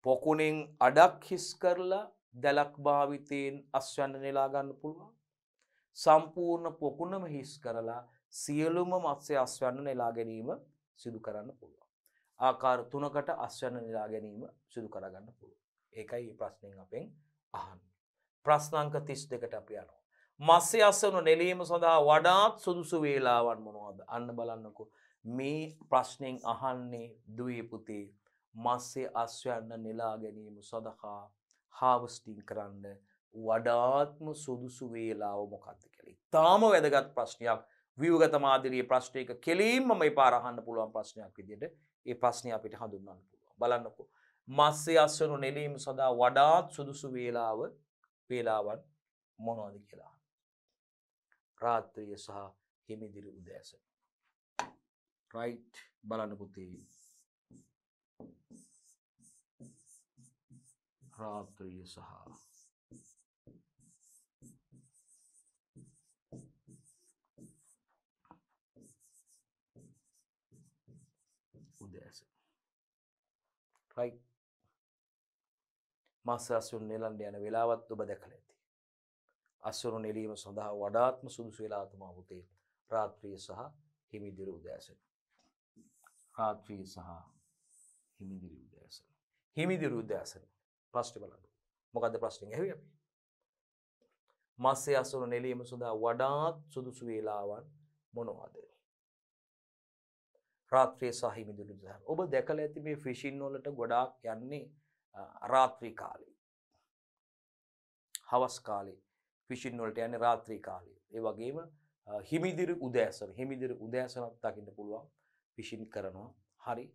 පොකුණෙන් අඩක් හිස් කරලා දැලක් භාවිතයෙන් අස්වැන්න නෙලා ගන්න පුළුවන්. සම්පූර්ණ පොකුණම හිස් කරලා සියලුම මත්ස්‍ය අස්වැන්න නෙලා ගැනීම සිදු කරන්න පුළුවන්. ආකාර 3කට අස්වැන්න නෙලා ගැනීම සිදු කරගන්න පුළුවන්. ඒකයි මේ ප්‍රශ්نين අපෙන් අහන්නේ. ප්‍රශ්න අංක 32ට අපි යනවා. මත්ස්‍ය අස්වැන්න නෙලීම සඳහා වඩාත් සුදුසු වේලාවන් මොනවාද? අන්න බලන්නකෝ. මේ ප්‍රශ්نين අහන්නේ දුවේ පුතේ මත්ස්‍ය අස්වැන්න නෙලා ගැනීම සඳහා හාවස්ටිං කරන්න වඩාත්ම සුදුසු වේලාව මොකක්ද කියලා. ඊටාම වැදගත් ප්‍රශ්නයක්. ව්‍යුහගත මාදිරියේ ප්‍රශ්නයක කෙලින්ම මේ පාර අහන්න පුළුවන් ප්‍රශ්නයක් විදිහට ඒ ප්‍රශ්නේ අපිට හඳුන්වන්න පුළුවන්. බලන්නකෝ. මත්ස්‍ය අස්වැන්න නෙලීම සඳහා වඩාත් සුදුසු වේලාවන් මොනවද කියලා. රාත්‍රිය සහ හිමිදිරි උදෑසන. right. බලන්න පුතේ. රාත්‍රිය සහ උදෑසන. right. මත්ස්‍ය අස්වැන්න නෙලන්න යන වෙලාවත් ඔබ දැකලා ඇති. අස්වැන්න නෙලීම සඳහා වඩාත්ම සුදුසු වෙලාව තමයි පුතේ රාත්‍රිය සහ හිමිදිරි උදෑසන. රාත්‍රිය සහ හිමිදිරි උදෑසන. හිමිදිරි උදෑසන. ප්‍රශ්නේ බලන්න. මොකද්ද ප්‍රශ්නේ ඇහුවේ අපි? මත්ස්‍ය අස්වැන්න නෙලීම සඳහා වඩාත් සුදුසු වේලාවන් මොනවාද? රාත්‍රිය සහ හිමිදිරි උදෑසන. ඔබ දැකලා ඇති මේ ෆිෂින් වලට ගොඩාක් යන්නේ රාත්‍රී කාලේ. හවස් කාලේ ෆිෂින් වලට යන්නේ රාත්‍රී කාලේ. ඒ වගේම හිමිදිරි උදෑසන. හිමිදිරි උදෑසනත් දකින්න පුළුවන් ෆිෂින් කරනවා. හරි.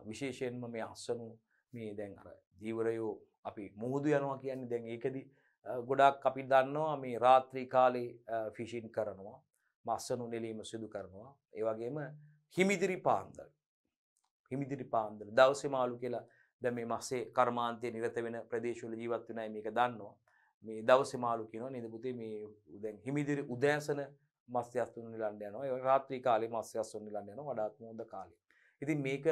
විශේෂයෙන්ම මේ අස්වැන්නු මේ දැන් අර දීවරයෝ අපි මුහුදු යනවා කියන්නේ දැන් ඒකෙදි ගොඩාක් අපි දන්නවා මේ රාත්‍රී කාලේ ෆිෂින් කරනවා. අස්වැන්නු නෙලීම සිදු කරනවා. ඒ වගේම හිමිදිරි පාන්දර. හිමිදිරි පාන්දර දවසේ මාළු කියලා දැන් මේ මත්ස්‍ය කර්මාන්තයේ නිරත වෙන ප්‍රදේශවල ජීවත් වෙන අය මේක දන්නවා. මේ දවසේ මාළු කියනවා නේද පුතේ මේ දැන් හිමිදිරි උදෑසන මත්ස්‍ය අස්වැන්න නෙලන්න යනවා. ඒ රාත්‍රී කාලේ මත්ස්‍ය අස්වැන්න නෙලන්න යනවා වඩාත් හොඳ කාලේ. ඉතින් මේක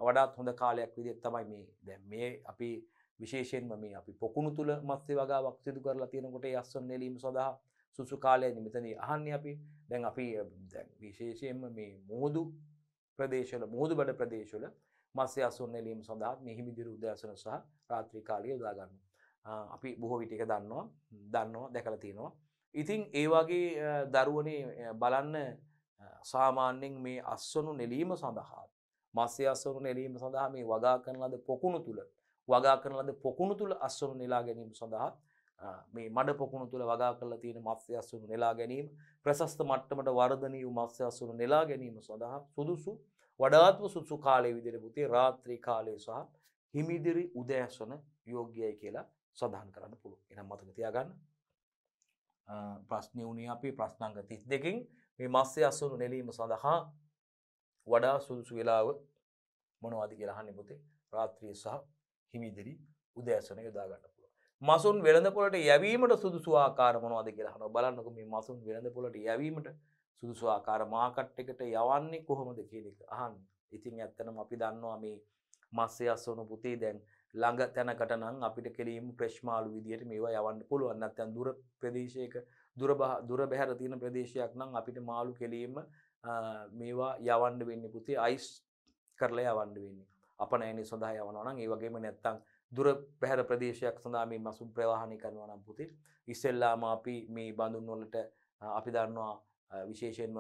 වඩාත් හොඳ කාලයක් විදිහට තමයි මේ දැන් මේ අපි විශේෂයෙන්ම මේ අපි පොකුණු තුල මත්ස්‍ය වගාවක් සිදු කරලා තියෙනකොට ඒ අස්වැන්න නෙලීම සඳහා සුසු කාලයයි මෙතනදී අහන්නේ අපි. දැන් අපි දැන් විශේෂයෙන්ම මේ මුහුදු ප්‍රදේශවල මුහුදු බඩ ප්‍රදේශවල මත්ස්‍ය අස්වැන්න නෙලීම සඳහා මේ හිමිදිරි උදෑසන සහ රාත්‍රී කාලය යොදා ගන්නවා. අපි බොහෝ විට ඒක දන්නවා දැකලා තියෙනවා. ඉතින් ඒ වගේ දරුවනේ බලන්න සාමාන්‍යයෙන් මේ අස්වැන්නු නෙලීම සඳහා මත්ස්‍ය අස්වැන්නු නෙලීම සඳහා මේ වගා කරන ලද පොකුණු තුල අස්වැන්නු නෙලා ගැනීම සඳහා මේ මඩ පොකුණු තුල වගා කරලා තියෙන මත්ස්‍ය අස්වැන්නු නෙලා ගැනීම ප්‍රශස්ත මට්ටමට වර්ධනය වූ මත්ස්‍ය අස්වැන්නු නෙලා ගැනීම සඳහා සුදුසු වඩාත්ම සුදුසු කාලයේ විදිහට පුතේ රාත්‍රී කාලය සහ හිමිදිරි උදෑසන යෝග්‍යයි කියලා සඳහන් කරන්න පුළුවන්. එහෙනම් මතක තියාගන්න. ප්‍රශ්නේ උනේ අපි ප්‍රශ්නාංක 32කින් මේ මත්ස්‍ය අස්වැන්නු නෙලීම සඳහා වඩා සුදුසු වේලාව මොනවද කියලා අහන්නේ පුතේ. රාත්‍රිය සහ හිමිදිරි උදෑසන යොදා ගන්න පුළුවන්. මසුන් වෙළඳ පොළට යැවීමට සුදුසු ආකාර මොනවද කියලා අහනවා. බලන්නකො මේ මසුන් වෙළඳ පොළට යැවීමට සුදුසු ආකාර මාකට් එකට යවන්නේ කොහොමද කියන එක අහන්නේ. ඉතින් ඇත්තටම අපි දන්නවා මේ මත්ස්‍ය අස්වැන්නු පුතේ දැන් ළඟ තැනකට නම් අපිට කෙලින්ම ෆ්‍රෙෂ් මාළු විදියට මේවා යවන්න පුළුවන්. නැත්නම් දුර ප්‍රදේශයක දුර බැහැර තියෙන ප්‍රදේශයක් නම් අපිට මාළු කෙලින්ම මේවා යවන්න වෙන්නේ පුතේ අයිස් කරලා යවන්න වෙන්නේ. අපනයනය සඳහා යවනවා නම් ඒ වගේම නැත්තම් දුර බැහැර ප්‍රදේශයක් සඳහා මේ මසුන් ප්‍රවාහනය කරනවා නම් පුතේ ඉස්සෙල්ලාම අපි මේ බඳුන් වලට අපි දන්නවා විශේෂයෙන්ම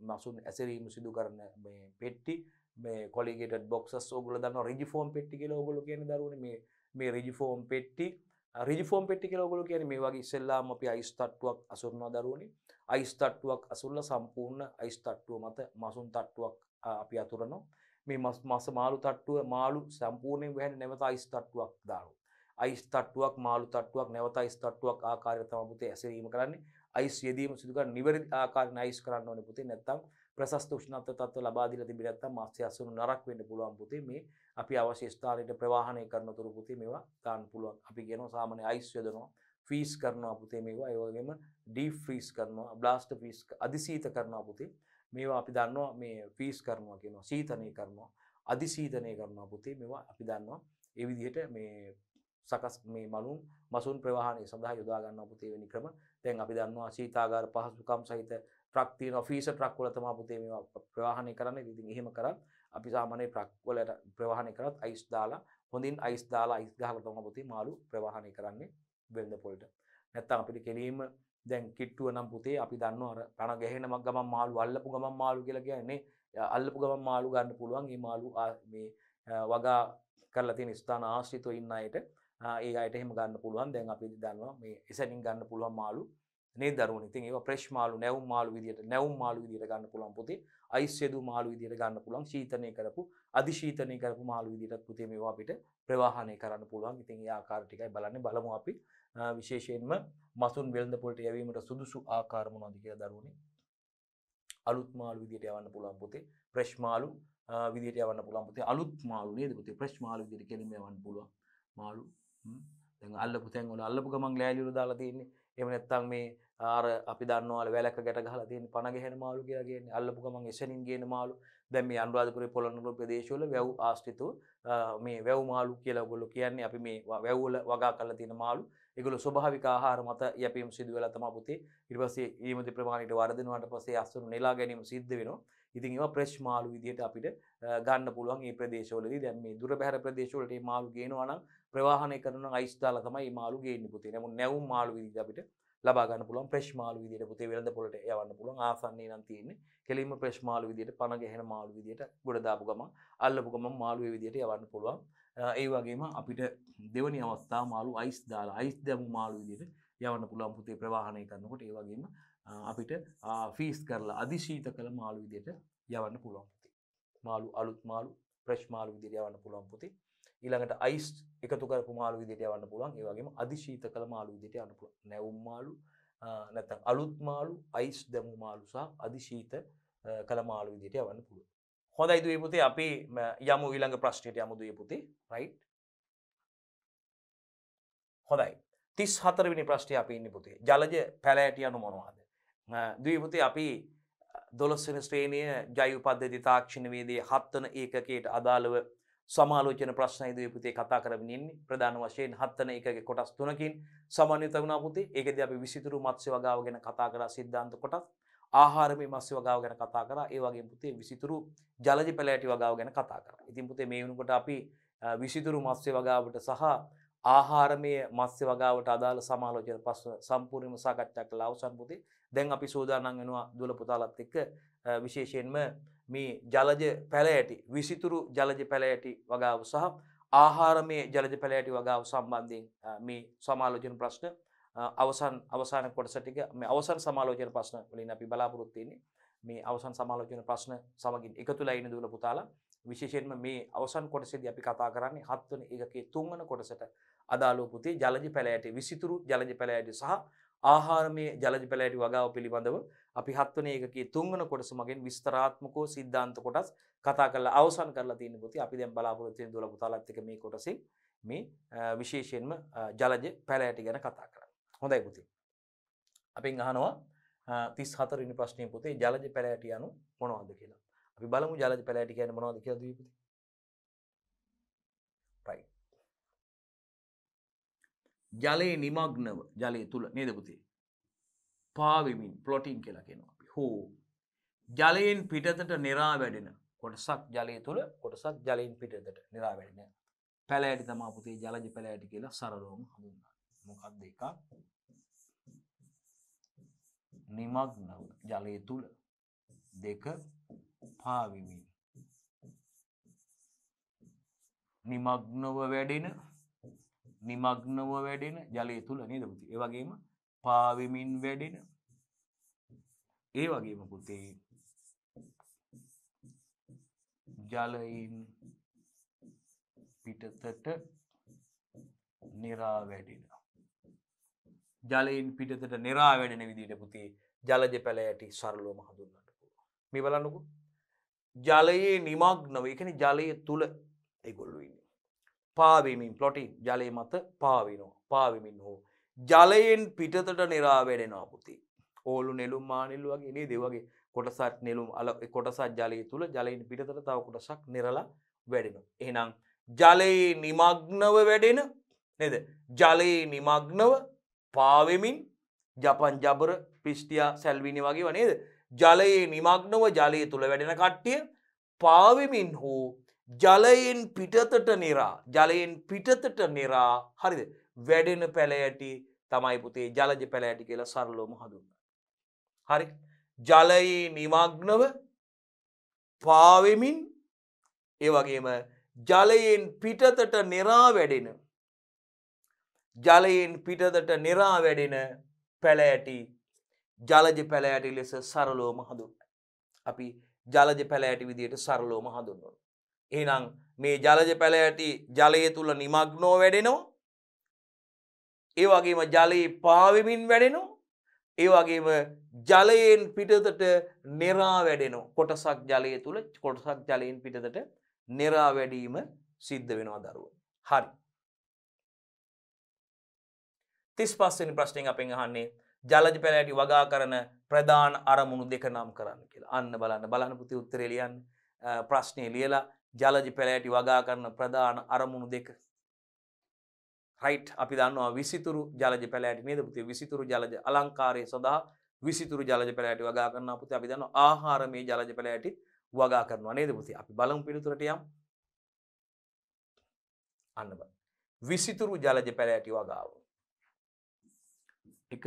මසුන් ඇසරීම සිදු කරන මේ පෙට්ටි මේ කොලිගේටඩ් බොක්සස් ඕගොල්ලෝ දන්නවා රිජිෆෝම් පෙට්ටි කියලා ඕගොල්ලෝ කියන්නේ දරුවනේ මේ රිජිෆෝම් පෙට්ටි කියලා ඕගොල්ලෝ කියන්නේ මේ වගේ ඉස්සෙල්ලාම අපි අයිස් තට්ටුවක් අසුරනවා දරුවනේ අයිස් තට්ටුවක් අසුරලා සම්පූර්ණ අයිස් තට්ටුව මත මසුන් තට්ටුවක් අපි අතුරනවා මේ මාළු තට්ටුව මාළු සම්පූර්ණයෙන් වෙන්නේ නැවත අයිස් තට්ටුවක් දානවා අයිස් තට්ටුවක් මාළු තට්ටුවක් නැවත අයිස් තට්ටුවක් ආකාරයට තමයි පුතේ ඇසරීම කරන්නේ අයිස් යෙදීම සිදු කරන නිවැරදි ආකාරයෙන් අයිස් කරන්න ඕනේ පුතේ නැත්තම් ප්‍රශස්ත උෂ්ණත්ව තත්ත්ව ලබා දීලා තිබෙන්නේ නැත්තම් මාස්‍ය අසුණු නරක වෙන්න පුළුවන් පුතේ මේ අපි අවශ්‍ය ස්ථානයට ප්‍රවාහනය කරනතුරු පුතේ මේවා දාන්න පුළුවන් අපි කියනවා සාමාන්‍ය අයිස් යොදනවා ෆ්‍රීස් කරනවා පුතේ මේවා ඒ වගේම ඩීප් ෆ්‍රීස් කරනවා බ්ලාස්ට් ෆ්‍රීස් අධිසීත කරනවා පුතේ මේවා අපි දන්නවා මේ ෆ්‍රීස් කරනවා කියනවා සීතනය කරනවා අධිසීතනය කරනවා පුතේ මේවා අපි දන්නවා ඒ විදිහට මේ සකස් මේ මසුන් ප්‍රවාහනය සඳහා යොදා ගන්නවා පුතේ වෙනි ක්‍රම දැන් අපි දන්නවා සීතාගාර පහසුකම් සහිත ට්‍රක් තියෙනවා ෆීසර් ට්‍රක් වල තමයි පුතේ මේවා ප්‍රවාහනය කරන්නේ ඉතින් එහෙම කරත් අපි සාමාන්‍ය ට්‍රක් වලට ප්‍රවාහනය කරත් අයිස් දාලා හොඳින් අයිස් දාලා අයිස් ගහලා තමයි පුතේ මාළු ප්‍රවාහනය කරන්නේ වෙළඳ පොළට නැත්තම් අපිට කෙලින්ම දැන් කිට්ටුව නම් පුතේ අපි දන්නවා අර පණ ගැහෙන ගමන් මාළු අල්ලපු ගමන් මාළු කියලා කියන්නේ අල්ලපු ගමන් මාළු ගන්න පුළුවන් මේ මාළු මේ වගා කරලා තියෙන ස්ථාන ආශ්‍රිතව ඉන්න අයට ඒ අයට එහෙම ගන්න පුළුවන් දැන් අපි දන්නවා මේ එසැනින් ගන්න පුළුවන් මාළු නේ දරුවනේ ඉතින් ඒවා ෆ්‍රෙෂ් මාළු නැවුම් මාළු විදියට ගන්න පුළුවන් පුතේ අයිස් යදු මාළු විදියට ගන්න පුළුවන් ශීතනය කරපු අධිශීතනය කරපු මාළු විදියටත් පුතේ මේවා අපිට ප්‍රවාහනය කරන්න පුළුවන් ඉතින් ඒ ආකාර ටිකයි බලන්නේ බලමු අපි විශේෂයෙන්ම මසුන් වෙළඳ පොළට යැවීමට සුදුසු ආකාර මොනවද කියලා දරුවනේ අලුත් මාළු විදියට යවන්න පුළුවන් පුතේ ෆ්‍රෙෂ් මාළු විදියට යවන්න පුළුවන් පුතේ අලුත් මාළු නේද පුතේ ෆ්‍රෙෂ් මාළු විදියට කෙලින්ම යවන්න පුළුවන් මාළු දැන් අල්ලපු තැන් වල අල්ලපු ගමන් ලෑලි වල දාලා තියෙන්නේ එහෙම නැත්නම් මේ අර අපි දන්නවා වැලක ගැට ගහලා තියෙන පණ ගැහෙන මාළු කියලා කියන්නේ අල්ලපු ගමන් එසෙනින් ගේන මාළු දැන් මේ අනුරාධපුරේ පොළොන්නරුව ප්‍රදේශවල වැව් ආශ්‍රිතව මේ වැව් මාළු කියලා ඔයගොල්ලෝ කියන්නේ අපි මේ වැව් වල වගා කරලා තියෙන මාළු ඒගොල්ලෝ ස්වභාවික ආහාර මත යැපීම සිදු වෙලා තමයි පුතේ ඊට පස්සේ ඊමති ප්‍රමාණයට වර්ධනවාට පස්සේ අසුරු නෙලා ගැනීම සිද්ධ වෙනවා ඉතින් ඒවා ෆ්‍රෙෂ් මාළු විදියට අපිට ගන්න පුළුවන් මේ ප්‍රදේශවලදී දැන් මේ දුර බැහැර ප්‍රදේශවලට මේ මාළු ගේනවා නම් ප්‍රවාහනය කරනවා නම් අයිස් දාලා තමයි මේ මාළු ගේන්නේ පුතේ නමුත් නැවුම් මාළු විදියට අපිට ලබා ගන්න පුළුවන් ෆ්‍රෙෂ් මාළු විදියට පුතේ වෙළඳ පොළට යවන්න පුළුවන් ආසන්නයේ නම් තියෙන්නේ කෙලින්ම ෆ්‍රෙෂ් මාළු විදියට පණ ගැහෙන මාළු විදියට ගොඩ දාපු ගමන් අල්ලපු ගමන් මාළු ඒ විදියට යවන්න පුළුවන් ඒ වගේම අපිට දෙවැනි අවස්ථාව මාළු අයිස් දාලා අයිස් දැමු මාළු විදියට යවන්න පුළුවන් පුතේ ප්‍රවාහනය කරනකොට ඒ වගේම අපිට ෆීස් කරලා අධිශීත කළ මාළු විදියට යවන්න පුළුවන් පුතේ මාළු අලුත් මාළු ෆ්‍රෙෂ් මාළු විදියට යවන්න පුළුවන් පුතේ ඊළඟට අයිස් එකතු කරපු මාළු විදියට යවන්න පුළුවන් ඒ වගේම අධිශීත කළ මාළු විදියට යවන්න පුළුවන් නැවුම් මාළු නැත්නම් අලුත් මාළු අයිස් දැමු මාළු සහ අධිශීත කළ මාළු විදියට යවන්න පුළුවන් හොඳයි දුවේ පුතේ අපි යමු ඊළඟ ප්‍රශ්නෙට යමු දුවේ පුතේ රයිට් හොඳයි 34 වෙනි ප්‍රශ්නේ අපි ඉන්නේ පුතේ ජලජ පැලෑටි යනු මොනවද දුවේ පුතේ අපි 12 වෙනි ශ්‍රේණිය ජෛව පද්ධති තාක්ෂණ වේදයේ 7 වන ඒකකයට අදාළව සමාලෝචන ප්‍රශ්නයි දුවේ පුතේ කතා කරමින් ඉන්නේ ප්‍රධාන වශයෙන් 7 වන ඒකකයේ කොටස් 3කින් සමන්විත වුණා පුතේ ඒකදී අපි විසිතුරු මත්ස්‍ය වගාව ගැන කතා කරා සිද්ධාන්ත කොටස් ආහාරමය මත්ස්‍ය වගාව ගැන කතා කරා ඒ වගේම පුතේ විසිතුරු ජලජ පැලෑටි වගාව ගැන කතා කරා ඉතින් පුතේ මේ වෙනකොට අපි විසිතුරු මත්ස්‍ය වගාවට සහ ආහාරමය මත්ස්‍ය වගාවට අදාළ සමාලෝචන ප්‍රශ්න සම්පූර්ණයෙන්ම සාකච්ඡා කළා අවසන් පුතේ දැන් අපි සූදානම් වෙනවා දුවල පුතාලත් එක්ක විශේෂයෙන්ම මේ ජලජ පැලෑටි විසිතුරු ජලජ පැලෑටි වගාව සහ ආහාරමය ජලජ පැලෑටි වගාව සම්බන්ධයෙන් මේ සමාලෝචන ප්‍රශ්න අවසාන කොටස ටික මේ අවසන් සමාලෝචන ප්‍රශ්න වලින් අපි බලාපොරොත්තු වෙන්නේ මේ අවසන් සමාලෝචන ප්‍රශ්න සමගින් එකතුලා ඉන්න දුවල පුතාලා විශේෂයෙන්ම මේ අවසන් කොටසේදී අපි කතා කරන්නේ 7 වෙනි ඒකකයේ 3 වෙනි කොටසට අදාළව පුතේ ජලජ පැලෑටි විසිතුරු ජලජ පැලෑටි සහ ආහාරමය ජලජ පැලෑටි වගාව පිළිබඳව අපි 7 වෙනි ඒකකයේ 3 වෙනි කොටස මගින් විස්තරාත්මකව සිද්ධාන්ත කොටස් කතා කරලා අවසන් කරලා තියෙන පුතේ අපි දැන් බලාපොරොත්තු වෙන දුවල පුතාලත් එක්ක මේ කොටසේ මේ විශේෂයෙන්ම ජලජ පැලෑටි ගැන කතා කරන්න. හොඳයි පුතේ. අපෙන් අහනවා 34 වෙනි ප්‍රශ්නේ පුතේ ජලජ පැලෑටි යනු මොනවද කියලා. අපි බලමු ජලජ පැලෑටි කියන්නේ මොනවද කියලා දුවේ පුතේ. right. ජලයේ නිමග්නව ජලයේ තුල නේද පුතේ? පාවෙමින් ප්ලොටින් කියලා කියනවා අපි. හෝ ජලයෙන් පිටතට නිරා වැඩෙන කොටසක් ජලය තුල කොටසක් ජලයෙන් පිටතට නිරා වැඩෙන පැලෑටි තමයි පුතේ ජලජ පැලෑටි කියලා සරලවම හඳුන්වන්නේ. මොකක්ද එකක්? නිමග්නව ජලය තුල දෙක පාවෙමින් නිමග්නව වැඩෙන ජලය තුල නේද පුතේ? ඒ වගේම පාවෙමින් වැඩෙන ඒ වගේම පුතේ ජලයෙන් පිටතට නිරා වැඩෙන ජලයෙන් පිටතට නිරා වැඩෙන විදිහට පුතේ ජලජ පැලෑටි සරලවම හඳුන්වන්න පුළුවන්. මේ බලන්නකෝ. ජලයේ නිමග්නව ඒ කියන්නේ ජලයේ තුල ඒගොල්ලෝ ඉන්නේ. පාවෙමින් ප්ලොටින් ජලයේ මත පාවෙමින් හෝ ජලයෙන් පිටතට නිරා වැඩෙනවා පුතේ. ඕලු නෙළුම් මානෙළු වගේ නේද? ඒ වගේ කොටසක් නෙළුම් කොටසක් ජලයේ තුල ජලයෙන් පිටතට තව කොටසක් නිරලා වැඩෙනවා. එහෙනම් ජලයේ නිමග්නව වැඩෙන නේද? ජලයේ නිමග්නව පාවෙමින් ජපන් ජබර පිස්ටියා සැල්විනි වගේව නේද? ජලයේ නිමග්නව ජලයේ තුල වැඩෙන කට්ටිය පාවෙමින් හෝ ජලයෙන් පිටතට නිරා හරිද? වැඩෙන පැලෑටි තමයි පුතේ ජලජ පැලෑටි කියලා සරලවම හඳුන්වන්නේ. හරි? ජලයේ නිමග්නව පාවෙමින් ඒ වගේම ජලයෙන් පිටතට නිරා වැඩෙන පැලෑටි ජලජ පැලෑටි ලෙස සරලවම හඳුන්වනවා. අපි ජලජ පැලෑටි විදියට සරලවම හඳුන්වනවා. එහෙනම් මේ ජලජ පැලෑටි ජලයේ තුල නිමග්නව වැඩෙනවා. ඒ වගේම ජලයේ පාවෙමින් වැඩෙනවා. ඒ වගේම ජලයෙන් පිටතට නිරා වැඩෙනවා. කොටසක් ජලයේ තුල කොටසක් ජලයෙන් පිටතට නිරා වැඩීම සිද්ධ වෙනවා දරුවෝ. හරි. 35 වෙනි ප්‍රශ්නෙන් අපෙන් අහන්නේ ජලජ පැලෑටි වගා කරන ප්‍රධාන අරමුණු දෙක නම් කරන්න කියලා. අන්න බලන්න පුතේ උත්තරේ ලියන්න. ප්‍රශ්නේ ලියලා ජලජ පැලෑටි වගා කරන ප්‍රධාන අරමුණු දෙක. රයිට්. අපි දන්නවා විසිතුරු ජලජ පැලෑටි නේද පුතේ? විසිතුරු ජලජ අලංකාරය සඳහා විසිතුරු ජලජ පැලෑටි වගා කරනවා පුතේ. අපි දන්නවා ආහාරමය ජලජ පැලෑටි වගා කරනවා නේද පුතේ? අපි බලමු පිළිතුරට යමු. අන්න බලන්න. විසිතුරු ජලජ පැලෑටි වගාව. එක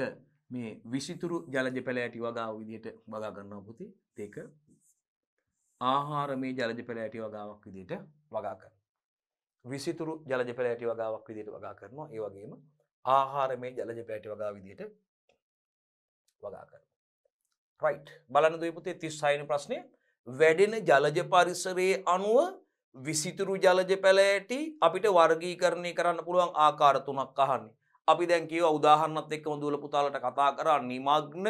මේ විසිතුරු ජලජ පැලෑටි වගාව විදිහට වගා කරනවා පුතේ. දෙක ආහාරමය ජලජ පැලෑටි වගාවක් විදිහට වගා කරනවා. විසිතුරු ජලජ පැලෑටි වගාවක් විදිහට වගා කරනවා. ඒ වගේම ආහාරමය ජලජ පැලෑටි වගාව විදිහට වගා කරනවා. රයිට්. බලන්න දුවේ පුතේ 36 වෙනි ප්‍රශ්නේ. වැඩෙන ජලජ පරිසරයේ අණුව විසිතුරු ජලජ පැලෑටි අපිට වර්ගීකරණය කරන්න පුළුවන් ආකාර තුනක් අහන්නේ. අපි දැන් කියවා උදාහරණත් එක්කම දුවල පුතාලට කතා කරා නිමග්න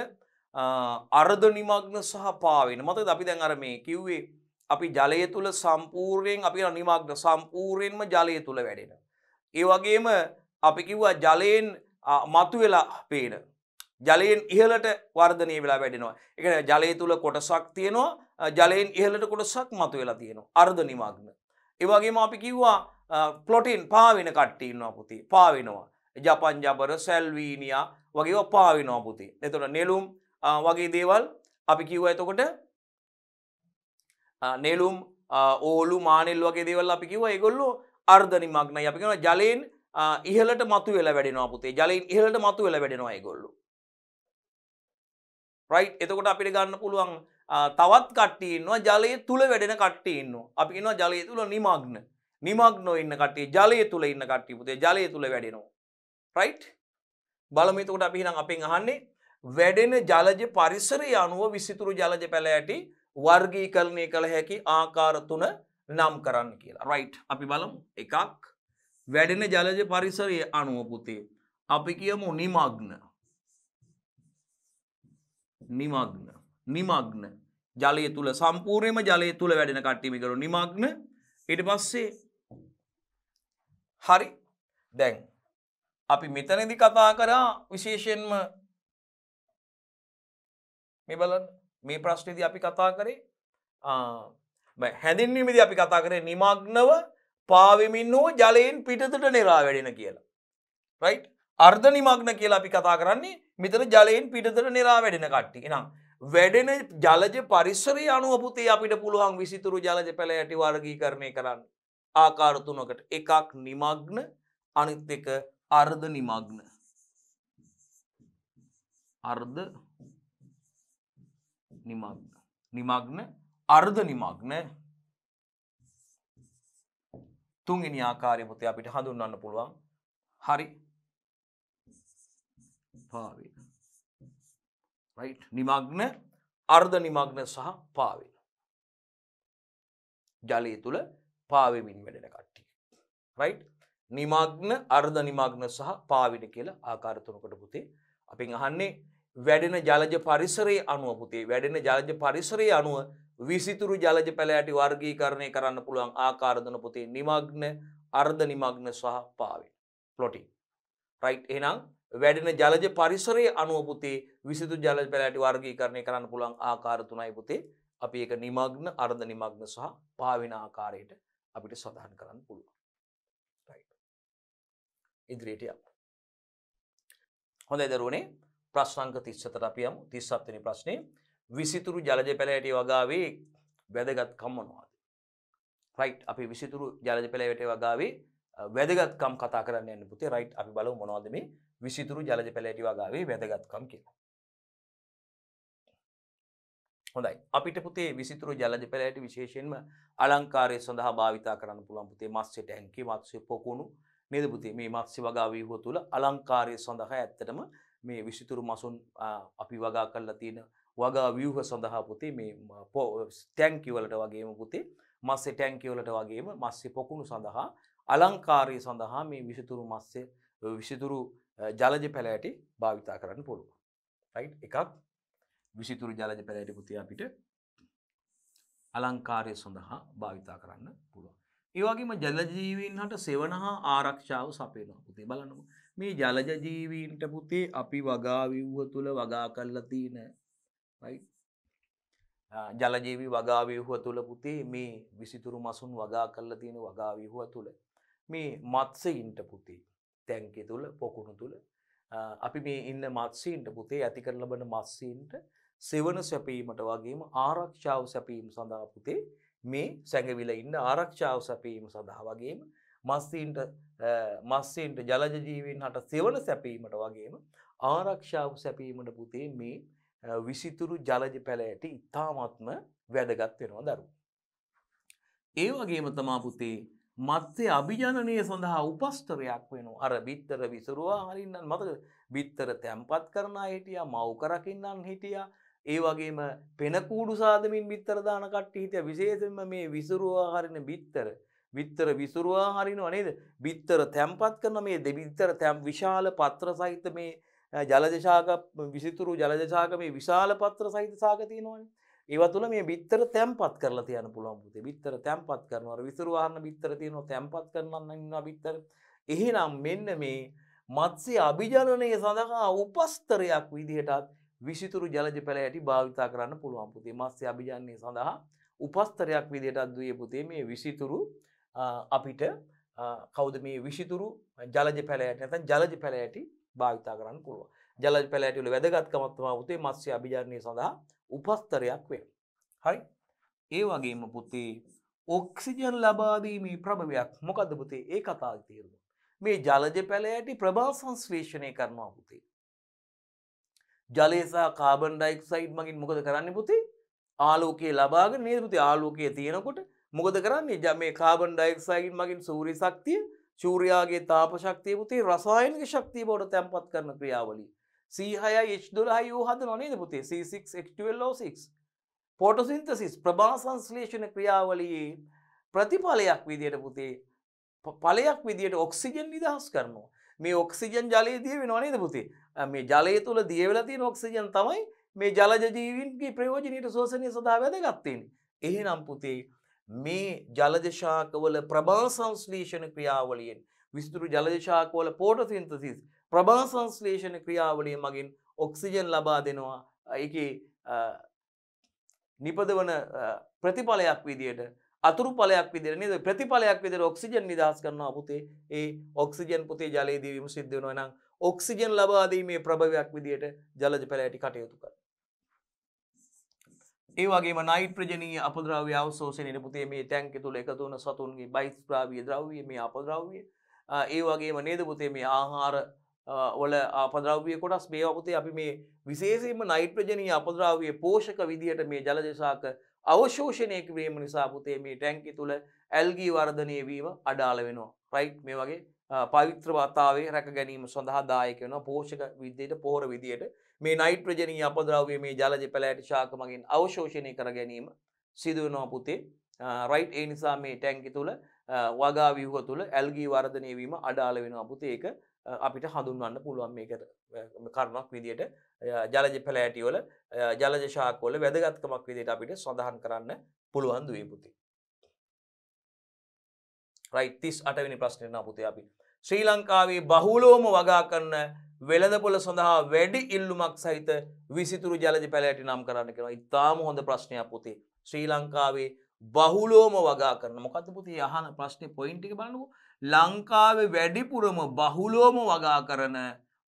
අර්ධ නිමග්න සහ පාවෙන. මතකද අපි දැන් අර මේ කිව්වේ අපි ජලය තුල සම්පූර්ණයෙන් අපි නිමග්න සම්පූර්ණයෙන්ම ජලය තුල වැඩෙන. ඒ වගේම අපි කිව්වා ජලයෙන් මතුවෙලා පේන. ජලයෙන් ඉහළට වර්ධනය වෙලා වැඩෙනවා. ඒ කියන්නේ ජලය තුල කොටසක් තියෙනවා, ජලයෙන් ඉහළට කොටසක් මතුවෙලා තියෙනවා. අර්ධ නිමග්න. ඒ වගේම අපි කිව්වා ප්ලොටින් පාවෙන කට්ටිය ඉන්නවා පුතේ. පාවෙනවා. ජපන් ජබර සැල්වීනියා වගේ පාවෙනවා පුතේ. එතකොට නෙළුම් වගේ දේවල් අපි කිව්වා. එතකොට නෙළුම් ඕලු මානෙල් වගේ දේවල් අපි කිව්වා ඒගොල්ලෝ අර්ධ නිමග්නයි. අපි කියනවා ජලයෙන් ඉහළට මතුවෙලා වැඩෙනවා පුතේ. ජලයෙන් ඉහළට මතුවෙලා වැඩෙනවා ඒගොල්ලෝ. රයිට්. එතකොට අපිට ගන්න පුළුවන් තවත් කට්ටිය ඉන්නවා ජලයේ තුල වැඩෙන කට්ටිය ඉන්නවා. අපි කියනවා ජලයේ තුල නිමග්න. නිමග්නෝ ඉන්න කට්ටිය ජලයේ තුල ඉන්න කට්ටිය පුතේ ජලයේ තුල වැඩෙනවා. රයිට්. බලමු එතකොට අපි එහෙනම් අපෙන් අහන්නේ වැඩෙන ජලජ පරිසරය අනුව විසිතුරු ජලජ පැලෑටි වර්ගීකරණය කළ හැකි ආකාර තුන නම් කරන්න කියලා. රයිට්. අපි බලමු. එකක් වැඩෙන ජලජ පරිසරය අනුව පුතේ අපි කියමු නිමග්න. ජලය තුල සම්පූර්ණයෙන්ම ජලය තුල වැඩෙන කට්ටිය මේක නිමග්න. ඊට පස්සේ හරි. දැන් අපි මෙතනදී කතා කරා විශේෂයෙන්ම මේ බලන්න මේ ප්‍රශ්නේදී අපි කතා කරේ හැඳින්වීමේදී අපි කතා කරේ නිමග්නව පාවෙමින් හෝ ජලයෙන් පිටතට නිරා වැඩෙන කියලා. රයිට්. අර්ධ නිමග්න කියලා අපි කතා කරන්නේ මෙතන ජලයෙන් පිටතට නිරා වැඩෙන කට්ටිය. එහෙනම් වැඩෙන ජලජ පරිසරයේ අණුව පුතේ අපිට පුළුවන් විසිතුරු ජලජ පැල ඇටි වර්ගීකරණය කරන්න. ආකාර තුනකට. එකක් නිමග්න, අනිත් එක අර්ධ නිමග්න. අර්ධ නිමග්න. නිමග්න, අර්ධ නිමග්න. තුන්වෙනි ආකාරය පුතේ අපිට හඳුන්වන්න පුළුවන්. හරි. පාවෙන. right නිමග්න, අර්ධ නිමග්න සහ පාවෙන. ජලය තුල පාවෙමින් වැඩෙන කට්ටිය. right නිමග්න, අර්ධ නිමග්න සහ පාවෙන කියලා ආකාර තුනකට පුතේ අපෙන් අහන්නේ වැඩෙන ජලජ පරිසරයේ අණුව පුතේ වැඩෙන ජලජ පරිසරයේ අණුව විසිතුරු ජලජ පැල ඇටි වර්ගීකරණය කරන්න පුළුවන් ආකාර තුන පුතේ නිමග්න, අර්ධ නිමග්න සහ පාවෙන. plotting right එහෙනම් වැඩෙන ජලජ පරිසරයේ අණුව පුතේ විසිතුරු ජලජ පැල ඇටි වර්ගීකරණය කරන්න පුළුවන් ආකාර තුනයි පුතේ අපි ඒක නිමග්න, අර්ධ නිමග්න සහ පාවෙන ආකාරයට අපිට සඳහන් කරන්න පුළුවන්. right ඉදිරියට යමු. හොඳයි දරුවනේ ප්‍රශ්න අංක 37ට අපි යමු. 37 වෙනි ප්‍රශ්නේ විසිතුරු ජලජ පැල ඇටි වගාවේ වැදගත්කම් මොනවාද? right අපි විසිතුරු ජලජ පැල ඇටි වගාවේ වැදගත්කම් කතා කරන්න යන්නේ පුතේ. right අපි බලමු මොනවද මේ විසිතුරු ජලජ පැල ඇටි වගාවේ වැදගත්කම් කියලා. හොඳයි අපිට පුතේ විසිතුරු ජලජ පැල ඇටි විශේෂයෙන්ම අලංකාරය සඳහා භාවිතා කරන්න පුළුවන් පුතේ මත්ස්‍ය ටැංකිය, මත්ස්‍ය පොකුණු නේද පුතේ මේ මත්ස්‍ය වගා ව්‍යුහ තුල අලංකාරය සඳහා ඇත්තටම මේ විසිතුරු මසුන් අපි වගා කරලා තියෙන වගා ව්‍යුහ සඳහා පුතේ මේ ටැංකිය වලට වගේම පුතේ මත්ස්‍ය ටැංකිය වලට වගේම මත්ස්‍ය පොකුණු සඳහා අලංකාරය සඳහා මේ විසිතුරු ජලජ පැල ඇටි භාවිතා කරන්න පුළුවන්. right එකක් විසිතුරු ජලජ පැල ඇටි පුතේ අපිට අලංකාරය සඳහා භාවිතා කරන්න පුළුවන්. ඒ වගේම ජලජ ජීවීන් හට සෙවණ හා ආරක්ෂාව සපයනවා පුතේ බලන්නකො. මේ ජලජ ජීවීන්ට පුතේ අපි වගා ව්‍යුහ තුල වගා කරලා තියෙන right ජල ජීවි වගා ව්‍යුහ තුල පුතේ මේ විසිතුරු මසුන් වගා කරලා තියෙන වගා ව්‍යුහ තුල මේ මත්ස්‍යයින්ට පුතේ ටැංකිය තුල පොකුණු තුල අපි මේ ඉන්න මත්ස්‍යයින්ට පුතේ ඇති කරන ලබන මත්ස්‍යයින්ට සෙවණ සැපීමට වගේම ආරක්ෂාව සැපීම සඳහා පුතේ මේ සැඟවිලා ඉන්න ආරක්ෂාව සැපීම සඳහා වගේම මත්ස්‍යයින්ට ජලජ ජීවීන් හට සෙවණ සැපීමට වගේම ආරක්ෂාව සැපීමට පුතේ මේ විසිතුරු ජලජ පැල ඇටි ඉතාමත්ම වැදගත් වෙනවා දරුවෝ. ඒ වගේම තමයි පුතේ මත්ස්‍ය අභිජනනය සඳහා උපස්තරයක් වෙනවා. අර බිත්තර විසිරුවා හරින්නන් මතකද? බිත්තර තැම්පත් කරන අය හිටියා, මව් කරකින්නන් හිටියා. ඒ වගේම පෙන කූඩු සාදමින් බිත්තර දාන කට්ටිය හිටියා. විශේෂයෙන්ම මේ විසිරුවා හරින බිත්තර විසිරුවා හරිනවා නේද? බිත්තර තැම්පත් කරන මේ බිත්තර විශාල පත්‍ර සහිත මේ ජලජ ශාක විසිතුරු ජලජ ශාක මේ විශාල පත්‍ර සහිත ශාක තියෙනවානේ. ඒවා තුල මේ බිත්තර තැම්පත් කරලා තියන්න පුළුවන් පුතේ. බිත්තර තැම්පත් කරනවා. අර විසිරු ආහන බිත්තර තියෙනවා තැම්පත් කරනන්න ඉන්නවා බිත්තර. එහෙනම් මෙන්න මේ මත්ස්‍ය අභිජනනය සඳහා උපස්තරයක් විදිහටත් විසිතුරු ජලජ පැල ඇටි භාවිතා කරන්න පුළුවන් පුතේ. මත්ස්‍ය අභිජනනය සඳහා උපස්තරයක් විදිහටත් දුවේ පුතේ මේ විසිතුරු අපිට කවුද මේ විසිතුරු ජලජ පැල ඇටි නැත්නම් ජලජ පැල ඇටි භාවිතා කරන්න පුළුවන්. ජලජ පැල ඇටි වල වැදගත්කමක් තමයි පුතේ මත්ස්‍ය අභිජනනය සඳහා උපස්තරයක් වෙනවා. හරි? ඒ වගේම පුතේ ඔක්සිජන් ලබා දීමේ ප්‍රබවයක් මොකද්ද පුතේ? ඒ කතාවේ තේරුම. මේ ජලජ පැල ඇටි ප්‍රභා සංශ්ලේෂණය කරනවා පුතේ. ජලය සහ කාබන් ඩයොක්සයිඩ් මගින් මොකද කරන්නේ පුතේ? ආලෝකය ලබාගෙන නේද පුතේ? ආලෝකය තියෙනකොට මොකද කරන්නේ? මේ කාබන් ඩයොක්සයිඩ් මගින් සූර්ය ශක්තිය, සූර්යාගේ තාප ශක්තිය පුතේ රසායනික ශක්තිය බවට තැම්පත් කරන ක්‍රියාවලිය. C6H12O හදනවා නේද පුතේ? C6H12O6. ෆොටෝසින්තසිස් ප්‍රභා සංශ්ලේෂණ ක්‍රියාවලියේ ප්‍රතිඵලයක් විදියට පුතේ ඵලයක් විදියට ඔක්සිජන් නිදහස් කරනවා. මේ ඔක්සිජන් ජලයේ දිය වෙනවා නේද පුතේ? මේ ජලය තුල දිය වෙලා තියෙන ඔක්සිජන් තමයි මේ ජලජ ජීවීන්ගේ ප්‍රයෝජනීය ශෝෂණය සඳහා වැදගත් වෙන්නේ. එහෙනම් පුතේ මේ ජලජ ශාකවල ප්‍රභා සංශ්ලේෂණ ක්‍රියාවලියෙන් විසිතුරු ජලජ ශාකවල ෆොටෝසින්තසිස් ප්‍රභා සංශ්ලේෂණ ක්‍රියාවලිය මගින් ඔක්සිජන් ලබා දෙනවා. ඒකේ නිපදවන ප්‍රතිඵලයක් විදියට අතුරු ඵලයක් විදියට නේද? ප්‍රතිඵලයක් විදියට ඔක්සිජන් නිදහස් කරනවා පුතේ. ඒ ඔක්සිජන් පුතේ ජලයේ දීවීම සිද්ධ වෙනවා නම් ඔක්සිජන් ලබා දීමේ ප්‍රභවයක් විදියට ජලජ පැල ඇටි කටයුතු කරනවා. ඒ වගේම නයිට්‍රජනීය අපද්‍රව්‍ය අවශෝෂණයට පුතේ මේ ටැංකිය තුල එකතු වන සතුන්ගේ බහිස්ත්‍රාවීය ද්‍රව්‍ය මේ අපද්‍රව්‍ය ඒ වගේම නේද පුතේ මේ ආහාර වල අපද්‍රව්‍ය කොටස් මේවා පුතේ අපි මේ විශේෂයෙන්ම නයිට්‍රජනීය අපද්‍රව්‍ය පෝෂක විදියට මේ ජලජ ශාක අවශෝෂණය කිරීම නිසා පුතේ මේ ටැංකිය තුල ඇල්ගී වර්ධනය වීම අඩාල වෙනවා රයිට් මේ වගේ පවිත්‍රතාවයේ රැක ගැනීම සඳහා දායක වෙනවා පෝෂක විදියට පොහොර විදියට මේ නයිට්‍රජනීය අපද්‍රව්‍ය මේ ජලජ පැලෑටි ශාක මගින් අවශෝෂණය කර ගැනීම සිදු වෙනවා පුතේ රයිට් ඒ නිසා මේ ටැංකිය තුල වගා ව්‍යුහ තුල ඇල්ගී වර්ධනය වීම අඩාල වෙනවා පුතේ ඒක අපිට හඳුන්වන්න පුළුවන් මේකට කරුණක් විදියට ජලජ පැලෑටි වල ජලජ ශාක වල වැදගත්කමක් විදියට අපිට සඳහන් කරන්න පුළුවන් දුවේ පුතේ රයිට් 38 වෙනි ප්‍රශ්නේ නා පුතේ අපි ශ්‍රී ලංකාවේ බහුලවම වගා කරන වෙළඳපොළ සඳහා වැඩි ඉල්ලුමක් සහිත විසිතුරු ජලජ පැලෑටි නම් කරන්න කියනවා. ඉතාම හොඳ ප්‍රශ්නයක් පුතේ. ශ්‍රී ලංකාවේ බහුලවම වගා කරන මොකද්ද පුතේ අහන ප්‍රශ්නේ පොයින්ට් එක බලන්නකෝ. ලංකාවේ වැඩිපුරම බහුලවම වගා කරන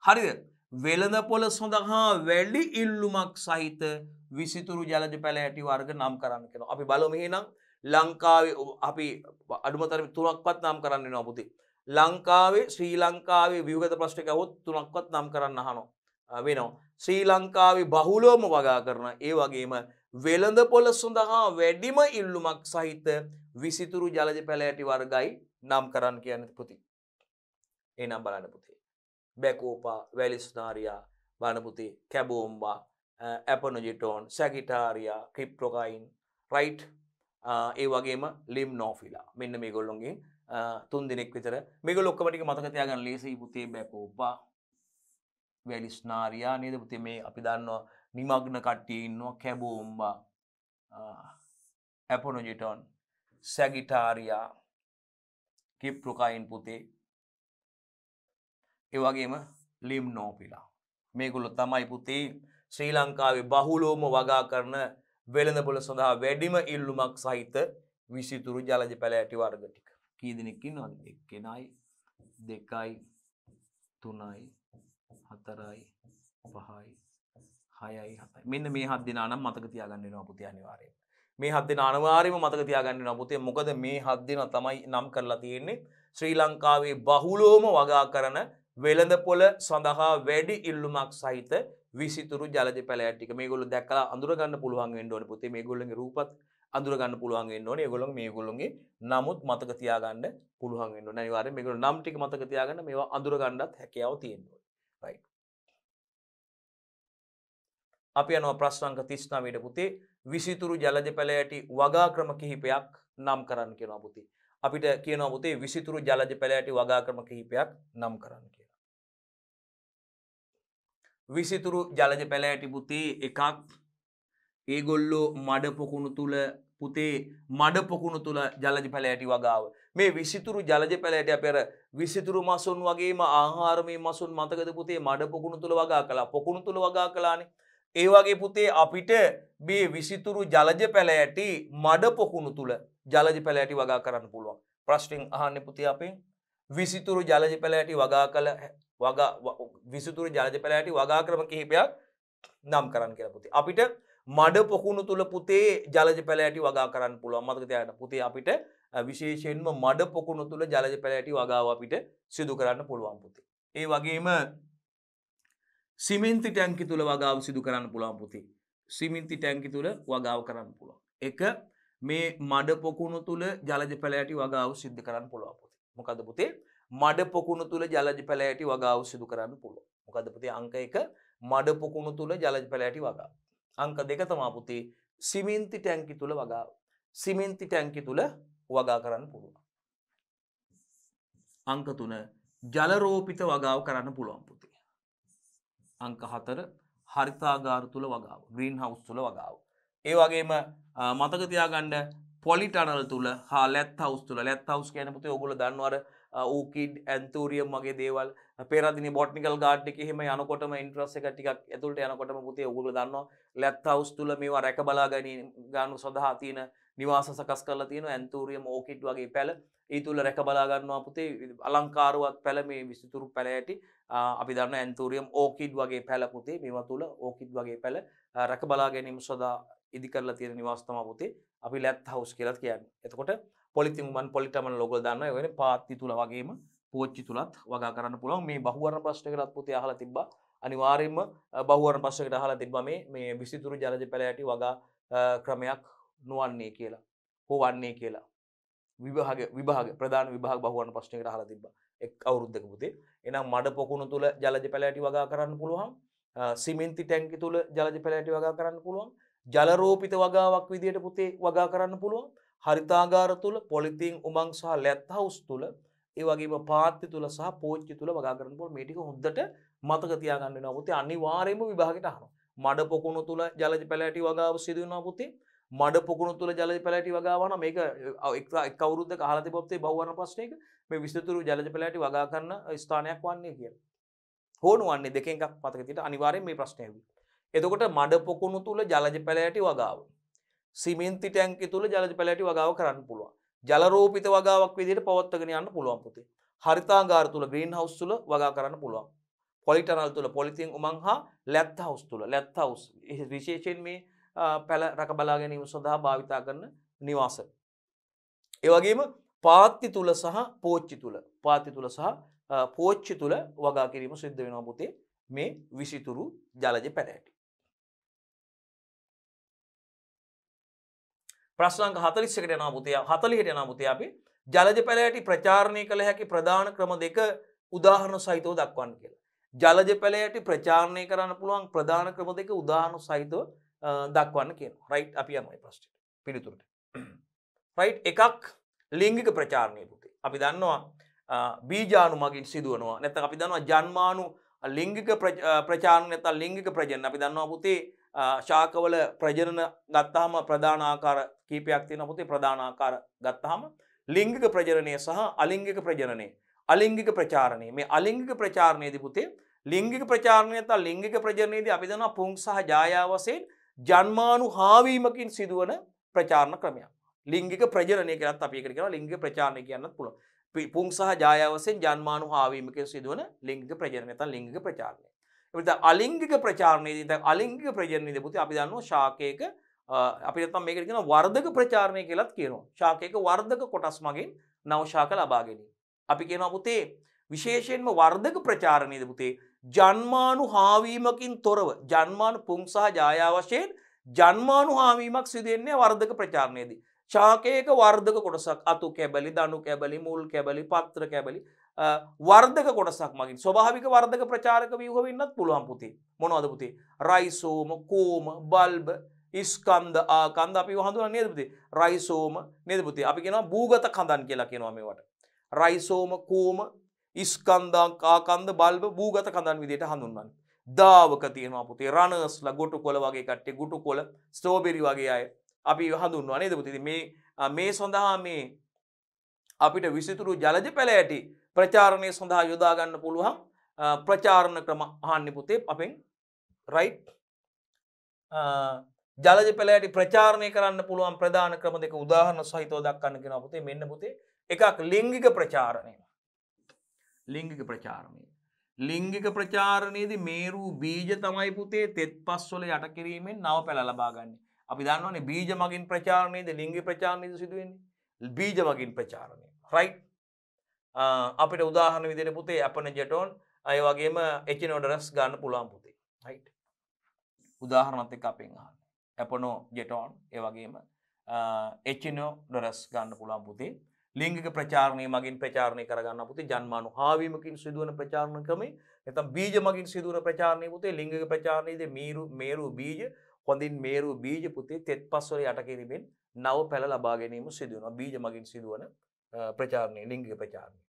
හරිද? වෙළඳපොළ සඳහා වැඩි ඉල්ලුමක් සහිත විසිතුරු ජලජ පැලෑටි වර්ග නම් කරන්න කියනවා. අපි බලමු එහෙනම් ලංකාවේ අපි අඩුමතරම තුනක්වත් නම් කරන්න වෙනවා පුතේ. ලංකාවේ ශ්‍රී ලංකාවේ ව්‍යුහගත ප්‍රශ්න ගහුවොත් තුනක්වත් නම් කරන්න අහනවා වෙනවා. ශ්‍රී ලංකාවේ බහුලවම වගා කරන ඒ වගේම වෙළඳපොළ සඳහා වැඩිම ඉල්ලුමක් සහිත විසිතුරු ජලජ පැලෑටි වර්ගයි නම් කරන්න කියන්නේ පුතේ. එහෙනම් බලන්න පුතේ. බැකෝපා, වැලිස්නාරියා, බලන්න පුතේ, කැබෝම්බා, ඇපොනොජිටෝන්, සැගිටාරියා, ක්‍රිප්ටොකයින්, රයිට් ඒ වගේම ලිම්නෝෆිලා. මෙන්න මේගොල්ලොන්ගෙන් තුන් දිනක් විතර මේගොල්ලෝ ඔක්කොම ටික මතක තියාගන්න ලේසියි පුතේ බැකෝපා වැලිස්නාරියා නේද පුතේ මේ අපි දන්නවා නිමග්න කට්ටිය ඉන්නවා කැබෝම්බා ඇපොනොජිටොන් සැගිටාරියා කිප්රුකයින් පුතේ ඒ වගේම ලිම්නෝපිලා මේගොල්ලෝ තමයි පුතේ ශ්‍රී ලංකාවේ බහුලවම වගා කරන වෙළඳපොළ සඳහා වැඩිම ඉල්ලුමක් සහිත විසිතුරු ජලජ පැලෑටි වර්ග ටික කී දෙනෙක් ඉන්නවද? එක්කෙනයි දෙකයි තුනයි හතරයි පහයි හයයි හතයි මෙන්න මේ හත් දෙනා නම් මතක තියාගන්න වෙනවා පුතේ අනිවාර්යයෙන්. මේ හත් දෙනා අනිවාර්යයෙන්ම මතක තියාගන්න වෙනවා පුතේ. මොකද මේ හත් දෙනා තමයි නම් කරලා තියෙන්නේ ශ්‍රී ලංකාවේ බහුලවම වගා කරන වෙළඳපොළ සඳහා වැඩි ඉල්ලුමක් සහිත විසිතුරු ජලජ පැලෑටි ටික. මේගොල්ලෝ දැක්කලා අඳුර ගන්න පුළුවන් වෙන්න ඕනේ පුතේ. මේගොල්ලන්ගේ රූපත් අඳුර ගන්න පුළුවන් වෙන්න ඕනේ. ඒගොල්ලෝ මේගොල්ලන්ගේ නමුත් මතක තියාගන්න පුළුවන් වෙන්න ඕනේ. අනිවාර්යයෙන් මේගොල්ලෝ නම් ටික මතක තියාගන්න මේවා අඳුර ගන්නත් හැකියාව තියෙන්න ඕනේ. රයිට්. අපි යනවා ප්‍රශ්න අංක 39ට පුතේ. විසිතුරු ජලජ පැලෑටි වගා ක්‍රම කිහිපයක් නම් කරන්න කියනවා පුතේ. අපිට කියනවා පුතේ විසිතුරු ජලජ පැලෑටි වගා ක්‍රම කිහිපයක් නම් කරන්න කියලා. විසිතුරු ජලජ පැලෑටි පුතේ එකක් ඒගොල්ලෝ මඩ පොකුණු තුල පුතේ මඩ පොකුණු තුල ජලජ පැලෑටි වගාව. මේ විසිතුරු ජලජ පැලෑටි අපි අර විසිතුරු මසුන් වගේම ආහාරමය මසුන් මතකද පුතේ මඩ පොකුණු තුල වගා කළා. පොකුණු තුල වගා කළානේ. ඒ වගේ පුතේ අපිට මේ විසිතුරු ජලජ පැලෑටි මඩ පොකුණු තුල ජලජ පැලෑටි වගා කරන්න පුළුවන්. ප්‍රශ්නෙන් අහන්නේ පුතේ අපෙන් විසිතුරු ජලජ පැලෑටි වගා කළ විසිතුරු ජලජ පැලෑටි වගා ක්‍රම කිහිපයක් නම් කරන්න කියලා පුතේ. අපිට මඩ පොකුණු තුල පුතේ ජලජ පැලෑටි වගා කරන්න පුළුවන්. මතක තියාගන්න පුතේ අපිට විශේෂයෙන්ම මඩ පොකුණු තුල ජලජ පැලෑටි වගාව අපිට සිදු කරන්න පුළුවන් පුතේ. ඒ වගේම සිමෙන්ති ටැංකි තුල වගාව සිදු කරන්න පුළුවන් පුතේ. සිමෙන්ති ටැංකි තුල වගාව කරන්න පුළුවන්. එක මේ මඩ පොකුණු තුල ජලජ පැලෑටි වගාව සිදු කරන්න පුළුවන් පුතේ. මොකද්ද පුතේ? මඩ පොකුණු තුල ජලජ පැලෑටි වගාව සිදු කරන්න පුළුවන්. මොකද්ද පුතේ? අංක 1 මඩ පොකුණු තුල ජලජ පැලෑටි වගාව. අංක 2 තමයි පුතේ සිමෙන්ති ටැංකි තුල වගාව. සිමෙන්ති ටැංකි තුල වගා කරන්න පුළුවන්. අංක 3 ජල රෝපිත වගාව කරන්න පුළුවන් පුතේ. අංක 4 හරිතාගාර තුල වගාව. ග්‍රීන් හවුස් තුල වගාව. ඒ වගේම මතක තියාගන්න පොලි ටනල් තුල හා ලැත් හවුස් තුල ලැත් හවුස් කියන්නේ පුතේ ඕගොල්ලෝ දන්නවද ඕකිඩ් ඇන්තෝරියම් වගේ දේවල් පෙරදිනේ බොටනිකල් ගාඩන් එකේ එහෙම යනකොටම ඉන්ට්‍රස් එක ටිකක් ඇතුළට යනකොටම පුතේ ඕගොල්ලෝ දන්නවා ලැත් හවුස් තුල මේවා රැක බලා ගන්න සඳහා තියෙන නිවාස සකස් කරලා තියෙනවා ඇන්තෝරියම් ඕකිඩ් වගේ පැල ඒ තුල රැක බලා ගන්නවා පුතේ අලංකාරවත් පැල මේ විසිතුරු පැලෑටි අපි දන්නවා ඇන්තෝරියම් ඕකිඩ් වගේ පැල පුතේ මේවා තුල ඕකිඩ් වගේ පැල රැක බලා ගැනීම සඳහා ඉදි කරලා තියෙන නිවාස තමයි පුතේ අපි ලැත් හවුස් කියලා කියන්නේ. එතකොට පොලිතින් මන් පොලිටමන් ලෝගෝ දානවා. ඒ වගේ පාත්ති තුල වගේම පෝච්චි තුලත් වගා කරන්න පුළුවන්. මේ බහුවර්ණ ප්‍රශ්නයකටත් පුතේ අහලා තිබ්බා. අනිවාර්යයෙන්ම බහුවර්ණ ප්‍රශ්නයකට අහලා තිබ්බා මේ විසිතුරු ජලජ පැල ඇටි වගා ක්‍රමයක් නොවන්නේ කියලා. හොවන්නේ කියලා. විභාග ප්‍රධාන විභාග බහුවර්ණ ප්‍රශ්නයකට අහලා තිබ්බා. එක් අවුරුද්දක පුතේ. එහෙනම් මඩ පොකුණු තුල ජලජ පැල ඇටි වගා කරන්න පුළුවන්. සිමෙන්ති ටැංකි තුල ජලජ පැල ඇටි වගා කරන්න පුළුවන්. ජල රෝපිත වගාවක් විදියට පුතේ වගා කරන්න පුළුවන්. හරිතාගාර තුල පොලිතීන් උමං සහ ලැත් හවුස් තුල ඒ වගේම පාත්ති තුල සහ පෝච්චි තුල වගා කරන්න පුළුවන්. මේ ටික හොඳට මතක තියාගන්න වෙනවා පුතේ. අනිවාර්යයෙන්ම විභාගෙට අහනවා. මඩ පොකුණු තුල ජලජ පැල ඇටි වගාව සිදු වෙනවා පුතේ. මඩ පොකුණු තුල ජලජ පැල ඇටි වගාව නම් මේක එක් අවුරුද්දක අහලා තිබ්බොත් ඒ බහුවර්ණ ප්‍රශ්නයක මේ විසිතුරු ජලජ පැල ඇටි වගා කරන ස්ථානයක් වන්නේ කියලා. හෝනු වන්නේ දෙකෙන් එකක් මතක තියාගන්න. අනිවාර්යයෙන් මේ ප්‍රශ්නේ ඇහුවේ. එතකොට මඩ පොකුණු තුල ජලජ පැල ඇටි වගාව. සිමෙන්ති ටැංකිය තුල ජලජ පැල ඇටි වගාව කරන්න පුළුවන්. ජල රෝපිත වගාවක් විදිහට පවත්වාගෙන යන්න පුළුවන් පුතේ. හරිතාගාර තුල ග්‍රීන් හවුස් තුල වගා කරන්න පුළුවන්. පොලිටනල් තුල පොලිතින් උමං හා ලැත් හවුස් තුල ලැත් හවුස් විශේෂයෙන් මේ පැල රක බලා ගැනීම සඳහා භාවිතා කරන නිවාස. ඒ වගේම පාත්ති තුල සහ පෝච්චි තුල පෝච්චි තුල වගා කිරීම සිද්ධ වෙනවා පුතේ මේ විසිතුරු ජලජ පැල ඇටි. ප්‍රශ්න අංක 41ට යනවා පුතේ 40ට යනවා පුතේ අපි ජලජ පැල ඇටි ප්‍රචාරණය කළ හැකි ප්‍රධාන ක්‍රම දෙක උදාහරණ සහිතව දක්වන්න කියලා. ජලජ පැල ඇටි ප්‍රචාරණය කරන්න පුළුවන් ප්‍රධාන ක්‍රම දෙක උදාහරණ සහිතව දක්වන්න කියනවා. රයිට් අපි යනවා මේ ප්‍රශ්නෙට. පිළිතුරට. රයිට් එකක් ලිංගික ප්‍රචාරණය පුතේ. අපි දන්නවා බීජාණු මගින් සිදුවනවා. නැත්නම් අපි දන්නවා ජන්මාණු ලිංගික ප්‍රචාරණ නැත්නම් ලිංගික ප්‍රජනන. අපි දන්නවා පුතේ ශාකවල ප්‍රජනන ගත්තාම ප්‍රධාන ආකාර කීපයක් තියෙනවා පුතේ. ප්‍රධාන ආකාර ගත්තාම ලිංගික ප්‍රජනනය සහ අලිංගික ප්‍රජනනය. අලිංගික ප්‍රචාරණය. මේ අලිංගික ප්‍රචාරණයේදී පුතේ ලිංගික ප්‍රචාරණය නැත්නම් ලිංගික ප්‍රජනනයේදී අපි දන්නවා පුං සහ ජායා වශයෙන් ජන්මාණු හාවීමකින් සිදුවන ප්‍රචාරණ ක්‍රමයක්. ලිංගික ප්‍රජනනය කියලාත් අපි ඒකට කියනවා ලිංගික ප්‍රචාරණය කියන්නත් පුළුවන්. පුං සහ ජායා වශයෙන් ජන්මාණු හාවීමකින් සිදුවන ලිංගික ප්‍රජනනය නැත්නම් ලිංගික ප්‍රචාරණය. එවිට අලිංගික ප්‍රචාරණයේදී දැන් අලිංගික ප්‍රජනනයේදී පුතේ අපි දන්නවා ශාකයක අපි නැත්නම් මේකට කියනවා වර්ධක ප්‍රචාරණය කියලාත් කියනවා. ශාකයක වර්ධක කොටස් මගින් නව ශාක ලබා ගැනීම. අපි කියනවා පුතේ විශේෂයෙන්ම වර්ධක ප්‍රචාරණයේදී පුතේ ජන්මාණු හාවීමකින් තොරව ජන්මාණු පුං සහ ජායා වශයෙන් ජන්මාණු හාවීමක් සිදු වෙන්නේ වර්ධක ප්‍රචාරණයේදී. ශාකයක වර්ධක කොටසක් අතු කැබලි, දණු කැබලි, මුල් කැබලි, පත්‍ර කැබලි වර්ධක කොටසක් මගින් ස්වභාවික වර්ධක ප්‍රචාරක ව්‍යුහ වෙන්නත් පුළුවන් පුතේ. මොනවද පුතේ? රයිසෝම, කෝම, බල්බ, ස්කන්ධ, ආකන්ධ අපි හඳුනන්නේ නේද පුතේ? රයිසෝම නේද පුතේ? අපි කියනවා භූගත කඳන් කියලා කියනවා මේවට. රයිසෝම, කෝම, ස්කන්ධ, ආකන්ධ, බල්බ භූගත කඳන් විදිහට හඳුන්වන්නේ. දාවක තියෙනවා පුතේ. රනස්ලා, ගොටුකොළ වගේ කට්ටිය, ගොටුකොළ, ස්ට්‍රෝබෙරි වගේ අය අපි හඳුන්වනවා නේද පුතේ? මේ සඳහා මේ අපිට විසිතුරු ජලජ පැල ඇටි ප්‍රචාරණය සඳහා යොදා ගන්න පුළුවන් ප්‍රචාරණ ක්‍රම අහන්නේ පුතේ අපෙන්. රයිට්. ජලජ පැල ඇටි ප්‍රචාරණය කරන්න පුළුවන් ප්‍රධාන ක්‍රම දෙක උදාහරණ සහිතව දක්වන්න කියනවා පුතේ. මෙන්න පුතේ එකක් ලිංගික ප්‍රචාරණය. ලිංගික ප්‍රචාරණය. ලිංගික ප්‍රචාරණයේදී මේරු බීජ තමයි පුතේ තෙත් පස් වල යට කිරීමෙන් නව පැල ලබා ගන්න. අපි දන්නවනේ බීජ මගින් ප්‍රචාරණයේදී ලිංගික ප්‍රචාරණයේදී සිදු වෙන්නේ බීජ මගින් ප්‍රචාරණය. රයිට්. අපිට උදාහරණ විදිහට පුතේ අපනජෙටෝන් අය වගේම එචිනෝඩරස් ගන්න පුළුවන් පුතේ. රයිට්. උදාහරණත් එක්ක අපෙන් අහන්න. අපනෝජෙටෝන් ඒ වගේම එචිනෝඩරස් ගන්න පුළුවන් පුතේ. ලිංගික ප්‍රචාරණය මගින් ප්‍රචාරණය කරගන්න පුතේ ජන්මාණු හාවීමකින් සිදුවන ප්‍රචාරණ ක්‍රමය නැත්නම් බීජ මගින් සිදුවන ප්‍රචාරණය පුතේ ලිංගික ප්‍රචාරණයේදී මේරු බීජ හොඳින් මේරු බීජ පුතේ තෙත් පස් වල යට කිරීමෙන් නව පැල ලබා ගැනීම සිදු වෙනවා. බීජ මගින් සිදුවන ප්‍රචාරණය ලිංගික ප්‍රචාරණය.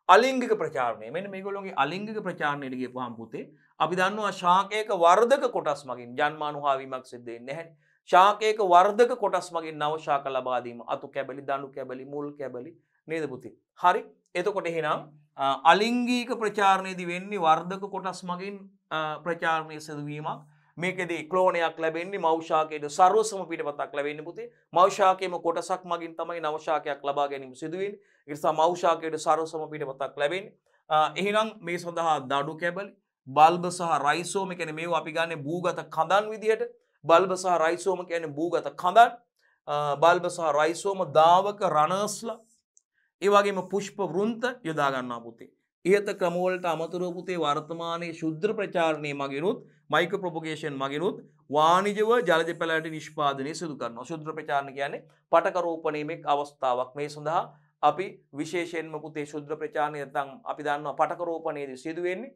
අලිංගික ප්‍රචාරණය. මෙන්න මේගොල්ලෝගේ අලිංගික ප්‍රචාරණයට ගියපුවාම පුතේ අපි දන්නවා ශාකයක වර්ධක කොටස් මගින් ජන්මාණු හාවීමක් සිද්ධ වෙන්නේ නැහැ. ශාකයක වර්ධක කොටස් මගින් නව ශාක ලබා දීම අතු කැබලි, දණු කැබලි, මුල් කැබලි නේද පුතේ? හරි. එතකොට එහෙනම් අලිංගික ප්‍රචාරණයේදී වෙන්නේ වර්ධක කොටස් මගින් ප්‍රචාරණය සිදුවීමක්. මේකෙදී ක්ලෝනයක් ලැබෙන්නේ මව් ශාකයේ සර්වසම පිටපතක් ලැබෙන්නේ පුතේ. මව් ශාකයේම කොටසක් මගින් තමයි නව ශාකයක් ලබා ගැනීම සිදු වෙන්නේ. ඒ නිසා මව් ශාකයේ සර්වසම පිටපතක් ලැබෙන්නේ. එහෙනම් මේ සඳහා දඩු කැබලි, බල්බ සහ රයිසෝම කියන්නේ මේව අපි ගන්න භූගත කඳන් විදියට බල්බ සහ රයිසෝම කියන්නේ භූගත කඳන්. බල්බ සහ රයිසෝම දාවක රනස්ලා. ඒ වගේම පුෂ්ප වෘන්ත යොදා ගන්නවා පුතේ. ඉහත ක්‍රම වලට අමතරව පුතේ වර්තමානයේ ශුද්ධ ප්‍රචාරණයේ මගිනුත් මයික්‍රෝ ප්‍රොපගේෂන් මගිනුත් වාණිජව ජලජ පැලෑටි නිෂ්පාදනය සිදු කරනවා. ශුද්ධ ප්‍රචාරණ කියන්නේ පටක රෝපණයේ අවස්ථාවක්. මේ සඳහා අපි විශේෂයෙන්ම පුතේ ශුද්ධ ප්‍රචාරණය නැත්නම් අපි දන්නවා පටක රෝපණයේදී සිදු වෙන්නේ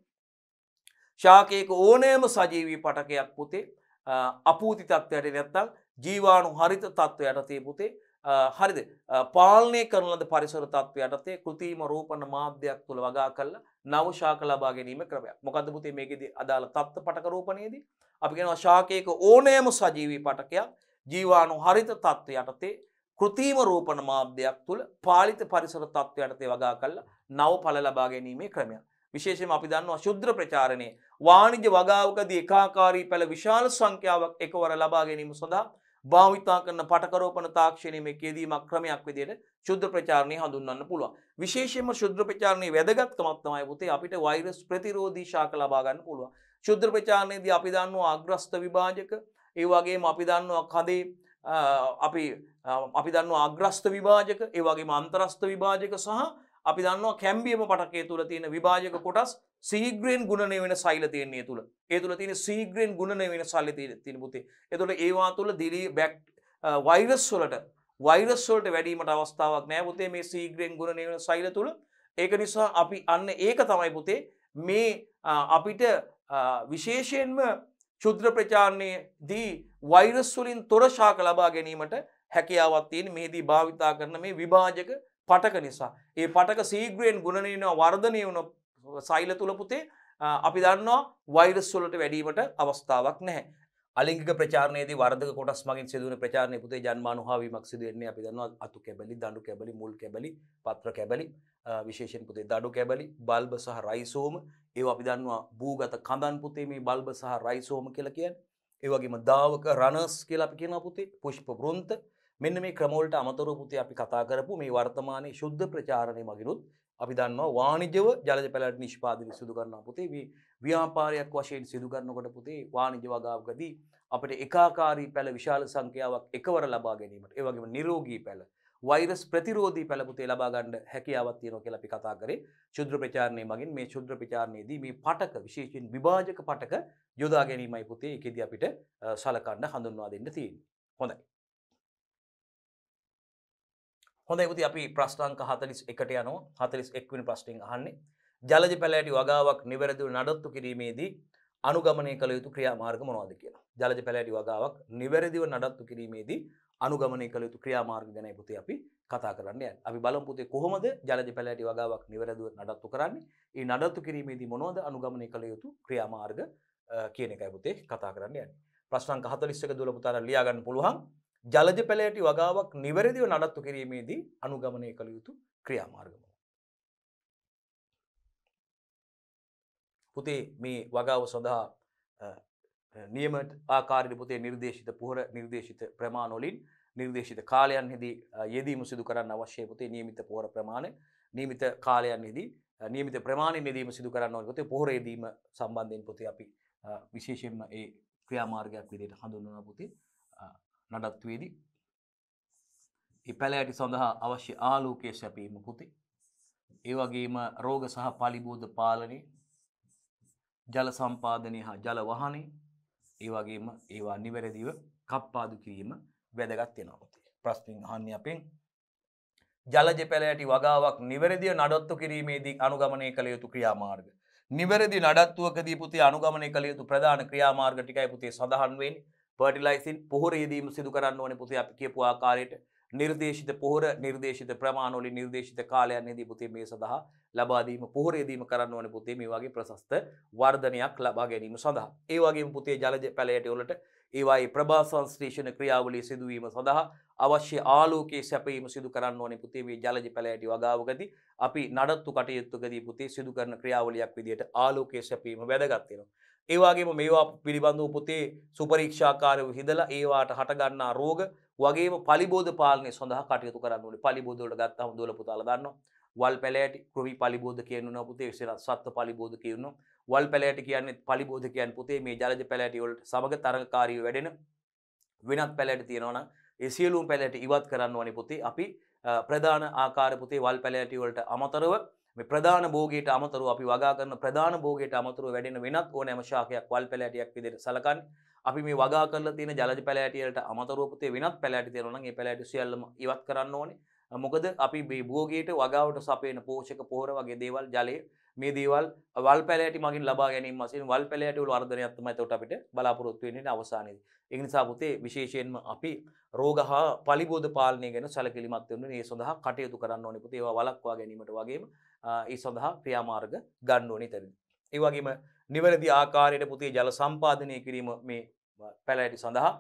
ශාකයක ඕනෑම සජීවී පටකයක් පුතේ අපූති තත්ත්වයට නැත්නම් ජීවාණු හරිත තත්ත්වයට තේ පුතේ හරිද පාලනය කරන ලද පරිසර තත්ත්වයට තේ කෘතිම රෝපණ මාධ්‍යයක් තුල වගා කරලා නව ශාක ලබා ගැනීම ක්‍රමයක්. මොකද්ද පුතේ මේකෙදී අදාළ තත්ත්ව පටක රෝපණයේදී අපි කියනවා ශාකයක ඕනෑම සජීවී පටකයක් ජීවාණු හරිත තත්ත්වයට තේ කෘතිම රෝපණ මාධ්‍යයක් තුල පාලිත පරිසර තත්ත්වයට තේ වගා කරලා නව ඵල ලබා ගැනීමේ ක්‍රමයක්. විශේෂයෙන්ම අපි දන්නවා ශුද්ධ ප්‍රචාරණයේ වාණිජ්‍ය වගාවකදී ඒකාකාරී පැල විශාල සංඛ්‍යාවක් එකවර ලබා ගැනීම සඳහා භාවිතා කරන පටකරෝපණ තාක්ෂණයේ මේ යෙදීමක් ක්‍රමයක් විදිහට ශුද්ධ ප්‍රචාරණය හඳුන්වන්න පුළුවන්. විශේෂයෙන්ම ශුද්ධ ප්‍රචාරණයේ වැදගත්කමක් තමයි පුතේ අපිට වෛරස් ප්‍රතිරෝධී ශාක ලබා ගන්න පුළුවන්. ශුද්ධ ප්‍රචාරණයේදී අපි දන්නවා අග්‍රස්ත විභාජක, ඒ වගේම අපි දන්නවා කදේ අපි දන්නවා අග්‍රස්ත විභාජක, ඒ වගේම අන්තරස්ත විභාජක සහ අපි දන්නවා කැම්බියම පටකයේ තුල තියෙන විභාජක කොටස් ශීඝ්‍රයෙන් ගුණනය වෙන සෛල තියෙන ඒ තුල. ඒ තුල තියෙන ශීඝ්‍රයෙන් ගුණනය වෙන සෛල තියෙන පුතේ. ඒතකොට ඒවා තුල වෛරස් වලට වැඩිවීමට අවස්ථාවක් නැහැ පුතේ මේ ශීඝ්‍රයෙන් ගුණනය වෙන සෛල තුල. ඒක නිසා අපි අන්න ඒක තමයි පුතේ මේ අපිට විශේෂයෙන්ම ශුද්ධ ප්‍රචාරණයේදී වෛරස් වලින් තොර ශාක ලබා ගැනීමට හැකියාවක් තියෙන මේදී භාවිතා කරන මේ විභාජක පටක නිසා. ඒ පටක ශීඝ්‍රයෙන් ගුණනය වෙනවා වර්ධනය වෙන සෛල තුල පුතේ අපි දන්නවා වෛරස් වලට වැඩිවීමට අවස්ථාවක් නැහැ. අලිංගික ප්‍රචාරණයේදී වර්ධක කොටස් මගින් සිදුවන ප්‍රචාරණයේ පුතේ ජන්මානුභාවීමක් සිදු වෙන්නේ අපි දන්නවා අතු කැබලි, දඬු කැබලි, මුල් කැබලි, පත්‍ර කැබලි, විශේෂයෙන් පුතේ දඬු කැබලි, බල්බ සහ රයිසෝම ඒවා අපි දන්නවා භූගත කඳන් පුතේ මේ බල්බ සහ රයිසෝම කියලා කියන්නේ. ඒ වගේම දාවක රනස් කියලා අපි කියනවා පුතේ, පුෂ්ප වෘන්ත. මෙන්න මේ ක්‍රම වලට අමතරව පුතේ අපි කතා කරපු මේ වර්තමානයේ ශුද්ධ ප්‍රචාරණය මගිනුත් අපි දන්නවා වාණිජව ජලජ පැලෑටි නිෂ්පාදනය සිදු කරනවා පුතේ. මේ ව්‍යාපාරයක් වශයෙන් සිදු කරනකොට පුතේ වාණිජ වගාවකදී අපිට ඒකාකාරී පැල විශාල සංඛ්‍යාවක් එකවර ලබා ගැනීමට ඒ වගේම නිරෝගී පැල වෛරස් ප්‍රතිරෝධී පැල පුතේ ලබා ගන්න හැකියාවක් තියෙනවා කියලා අපි කතා කරේ ශුද්ධ ප්‍රචාරණය මගින්. මේ ශුද්ධ ප්‍රචාරණයේදී මේ පටක විශේෂයෙන් විභාජක පටක යොදා ගැනීමයි පුතේ ඒකෙදී අපිට සලකන්න හඳුන්වා දෙන්න තියෙන්නේ. හොඳයි. හොඳයි පුතේ අපි ප්‍රශ්න අංක 41ට යනවා. 41 වෙනි ප්‍රශ්نين අහන්නේ ජලජ පැලෑටි වගාවක් නිවැරදිව නඩත්තු කිරීමේදී අනුගමනය කළ යුතු ක්‍රියාමාර්ග මොනවද කියලා. ජලජ පැලෑටි වගාවක් නිවැරදිව නඩත්තු කිරීමේදී අනුගමනය කළ යුතු ක්‍රියාමාර්ග ගැනයි පුතේ අපි කතා කරන්න යන්නේ. අපි බලමු පුතේ කොහොමද ජලජ පැලෑටි වගාවක් නිවැරදිව නඩත්තු කරන්නේ. මේ නඩත්තු කිරීමේදී මොනවද අනුගමනය කළ යුතු ක්‍රියාමාර්ග කියන එකයි පුතේ කතා කරන්න යන්නේ. ප්‍රශ්න අංක 41 දුවල පුතාලා ලියා ගන්න පුළුවන්. ජලජ පැලෑටි වගාවක් නිවැරදිව නඩත්තු කිරීමේදී අනුගමනය කළ යුතු ක්‍රියාමාර්ග මොනවාද? පුතේ මේ වගාව සඳහා නියම ආකාරයට පුතේ නිර්දේශිත පුහුර නිර්දේශිත ප්‍රමාණ වලින් නිර්දේශිත කාලයන්හිදී යෙදීම සිදු කරන්න අවශ්‍ය පුතේ නියමිත පුහුර ප්‍රමාණය නියමිත කාලයන්හිදී නියමිත ප්‍රමාණයෙන් යෙදීම සිදු කරන්න ඕනේ පුතේ පුහුර යෙදීම සම්බන්ධයෙන් පුතේ අපි විශේෂයෙන්ම ඒ ක්‍රියාමාර්ගයක් විදිහට හඳුන්වනවා පුතේ නඩත්තුවේදී මේ පැලෑටි සඳහා අවශ්‍ය ආලෝකයේ සැපීම පුතේ ඒ වගේම රෝග සහ පලිබෝධ පාලනය ජල සම්පාදනය හා ජල වහනය ඒ වගේම ඒවා නිවැරදිව කප්පාදු කිරීම වැදගත් වෙනවා පුතේ. ප්‍රශ්نين අහන්නේ අපෙන් ජලජ පැලෑටි වගාවක් නිවැරදිව නඩත්තු කිරීමේදී අනුගමනය කළ යුතු ක්‍රියාමාර්ග. නිවැරදි නඩත්තුවකදී පුතේ අනුගමනය කළ යුතු ප්‍රධාන ක්‍රියාමාර්ග ටිකයි පුතේ සඳහන් වෙන්නේ. ෆර්ටිලයිසින් පොහොර යෙදීම සිදු කරන්න ඕනේ පුතේ අපි කියපු ආකාරයට නිර්දේශිත පොහොර නිර්දේශිත ප්‍රමාණ වලින් නිර්දේශිත කාලයන්හිදී පුතේ මේ සඳහා ලබා දීම පොහොර යෙදීම කරන්න ඕනේ පුතේ මේ වගේ ප්‍රශස්ත වර්ධනයක් ලබා ගැනීම සඳහා. ඒ වගේම පුතේ ජලජ පැලෑටි වලට ඒවායේ ප්‍රභා සංශ්ලේෂණ ක්‍රියාවලිය සිදුවීම සඳහා අවශ්‍ය ආලෝකයේ සැපයීම සිදු කරන්න ඕනේ පුතේ මේ ජලජ පැලෑටි වගාවකදී අපි නඩත්තු කටයුත්තකදී පුතේ සිදු කරන ක්‍රියාවලියක් විදිහට ආලෝකයේ සැපීම වැදගත් වෙනවා. ඒ වගේම මේවා පිළිබඳව පුතේ සුපරීක්ෂාකාරව හිදලා ඒවාට හට ගන්නා රෝග වගේම පලිබෝධ පාලනය සඳහා කටයුතු කරන්න ඕනේ. පලිබෝධ වලට ගත්තාම දුවල පුතාලා දන්නවා. වල් පැලෑටි, කෘමි පලිබෝධ කියනවා පුතේ, සත්ත්ව පලිබෝධ කියනවා. වල් පැලෑට කියන්නේ පලිබෝධ කියන්නේ පුතේ මේ ජලජ පැලෑටි වලට සමග තරඟකාරීව වැඩෙන වෙනත් පැලෑටි තියෙනවා නම් ඒ සියලුම පැලෑටි ඉවත් කරන්න ඕනේ පුතේ. අපි ප්‍රධාන ආකාර පුතේ වල් පැලෑටි වලට අමතරව මේ ප්‍රධාන භෝගයට අමතරව අපි වගා කරන ප්‍රධාන භෝගයට අමතරව වැඩෙන වෙනත් ඕනෑම ශාකයක් වල් පැලෑටියක් විදිහට සලකන්නේ. අපි මේ වගා කරලා තියෙන ජලජ පැලෑටි වලට අමතරව පුතේ වෙනත් පැලෑටි තියෙනවා නම් ඒ පැලෑටි සියල්ලම ඉවත් කරන්න ඕනේ. මොකද අපි මේ භෝගයට වගාවට සපයන පෝෂක පොහොර වගේ දේවල් ජලය මේ දේවල් වල් පැලෑටි මගින් ලබා ගැනීම වශයෙන් වල් පැලෑටි වල වර්ධනයක් තමයි එතකොට අපිට බලාපොරොත්තු වෙන්නේ අවසානයේදී. ඒ නිසා පුතේ විශේෂයෙන්ම අපි රෝග හා පලිබෝධ පාලනය ගැන සැලකිලිමත් වෙන්න ඕනේ. ඒ සඳහා කටයුතු කරන්න ඕනේ පුතේ. ඒවා වළක්වා ගැනීමට වගේම ඒ සඳහා ක්‍රියාමාර්ග ගන්න ඕනේ ඉතින්. ඒ වගේම නිවැරදි ආකාරයට පුතේ ජල සම්පාදනය කිරීම මේ පැලෑටි සඳහා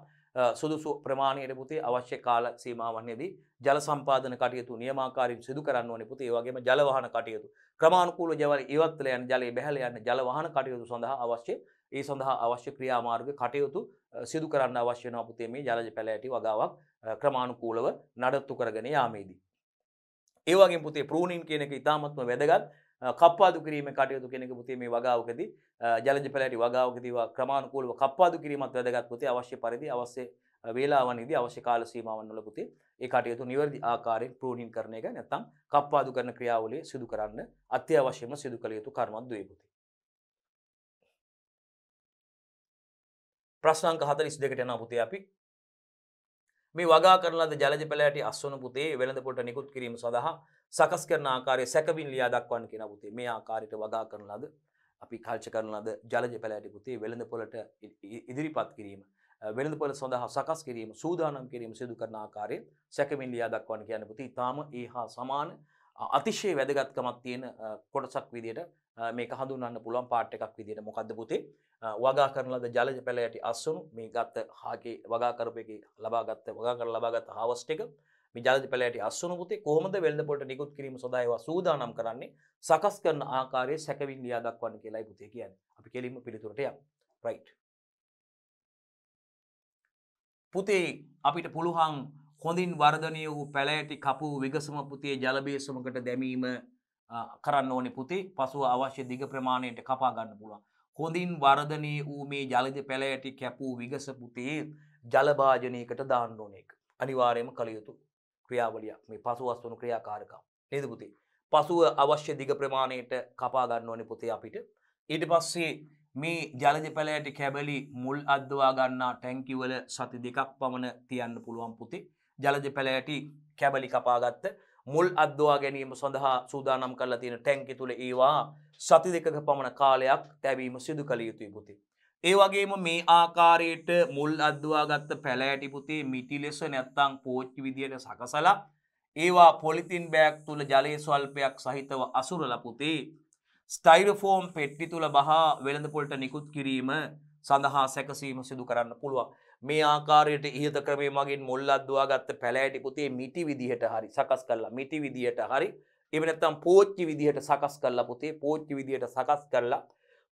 සුදුසු ප්‍රමාණයට පුතේ අවශ්‍ය කාල සීමාවන්හිදී ජල සම්පාදන කටයුතු නියමාකාරීව සිදු කරන්න ඕනේ පුතේ. ඒ වගේම ජල වහන කටයුතු ක්‍රමානුකූලව ජල ඉවත් වෙලා යන ජලයේ බැහැලා යන ජල වහන කටයුතු සඳහා අවශ්‍ය ක්‍රියාමාර්ග කටයුතු සිදු කරන්න අවශ්‍ය වෙනවා පුතේ මේ ජලජ පැලෑටි වගාවක් ක්‍රමානුකූලව නඩත්තු කරගෙන යාමේදී. ඒ වගේම පුතේ ප්‍රූනින් කියන එක ඉතාමත්ම වැදගත්. කප්පාදු කිරීමේ කටයුතු කෙනෙක් පුතේ මේ වගාවකදී ජලජ පැලෑටි වගාවකදී ක්‍රමානුකූලව කප්පාදු කිරීමත් වැදගත් පුතේ. අවශ්‍ය පරිදි අවශ්‍ය වේලාවන්හිදී අවශ්‍ය කාල සීමාවන් වල පුතේ ඒ කටයුතු නිවැරදි ආකාරයෙන් ප්‍රූනින් කරන එක නැත්නම් කප්පාදු කරන ක්‍රියාවලිය සිදු කරන්න අත්‍යවශ්‍යම සිදු කළ යුතු කර්මයක් දුවේ පුතේ. ප්‍රශ්න අංක 42ට යනවා පුතේ අපි. මේ වගා කරන ලද ජලජ පැලෑටි අස්වනු පුතේ වෙළඳ පොළට නිකුත් කිරීම සඳහා සකස් කරන ආකාරය සැකවින් ලියා දක්වන්න කියන පුතේ. මේ ආකාරයට වගා කරන ලද අපි කල්ච කරන ලද ජලජ පැලෑටි පුතේ වෙළඳ පොළට ඉදිරිපත් කිරීම වෙළඳ පොළ සඳහා සකස් කිරීම සූදානම් කිරීම සිදු කරන ආකාරය සැකවින් ලියා දක්වන්න කියන පුතේ. ඊටාම ඒ හා සමාන අතිශය වැදගත්කමක් තියෙන කොටසක් විදියට මේක හඳුන්වන්න පුළුවන් පාර්ට් එකක් විදියට. මොකද්ද පුතේ? වගා කරන ලද ජලජ පැලෑටි අස්වනු මේ ගත්ත හාගේ වගා කරපු එකේ වගා කරලා ලබාගත් හාවස්ට් එක මේ ජලජ පැලෑටි අස්වනු පුතේ කොහොමද වෙළඳ පොළට නිකුත් කිරීම සඳහා ඒවා සූදානම් කරන්නේ සකස් කරන ආකාරයේ සැකවින් ලියා දක්වන්න කියලායි පුතේ කියන්නේ. අපි කෙලින්ම පිළිතුරට යමු. රයිට්. පුතේ අපිට පුළුවන් හොඳින් වර්ධනය වූ පැලෑටි කපු විගසම පුතේ ජල බේසමකට දැමීම කරන්න ඕනේ පුතේ. පසුව අවශ්‍ය දිග ප්‍රමාණයට කපා ගන්න පුළුවන්. හොඳින් වර්ධනය වූ මේ ජලජ පැලෑටි කැපූ විගස පුතේ ජල භාජනයකට දාන්න ඕන එක. අනිවාර්යයෙන්ම කළ යුතු ක්‍රියාවලියක් මේ පසුවස් වන ක්‍රියාකාරකම්. නේද පුතේ? පසුව අවශ්‍ය දිග ප්‍රමාණයට කපා ගන්න ඕනේ පුතේ අපිට. ඊට පස්සේ මේ ජලජ පැලෑටි කැබලි මුල් අද්දවා ගන්නා ටැංකි වල සති 2ක් පමණ තියන්න පුළුවන් පුතේ. ජලජ පැලෑටි කැබලි කපාගත්ත මුල් අද්දවා ගැනීම සඳහා සූදානම් කරලා තියෙන ටැංකි තුල ඒවා සති 2ක පමණ කාලයක් තැබීම සිදු කළ යුතුයි පුතේ. ඒ වගේම මේ ආකාරයට මුල් අද්දවා ගත්ත පැලෑටි පුතේ මිටි ලෙස නැත්නම් පෝච්චි විදියට සකසලා ඒවා පොලිතින් බෑග් තුල ජලයේ ස්වල්පයක් සහිතව අසුරලා පුතේ ස්ටයිරෝෆෝම් පෙට්ටි තුල බහා වෙළඳ පොළට නිකුත් කිරීම සඳහා සැකසීම සිදු කරන්න පුළුවන්. මේ ආකාරයට ඉහත ක්‍රමයේ මගින් මුල් අද්දවා ගත්ත පැලෑටි පුතේ මිටි විදිහට හරි සකස් කරලා මිටි විදිහට හරි එහෙම නැත්නම් පෝච්චි විදිහට සකස් කරලා පුතේ පෝච්චි විදිහට සකස් කරලා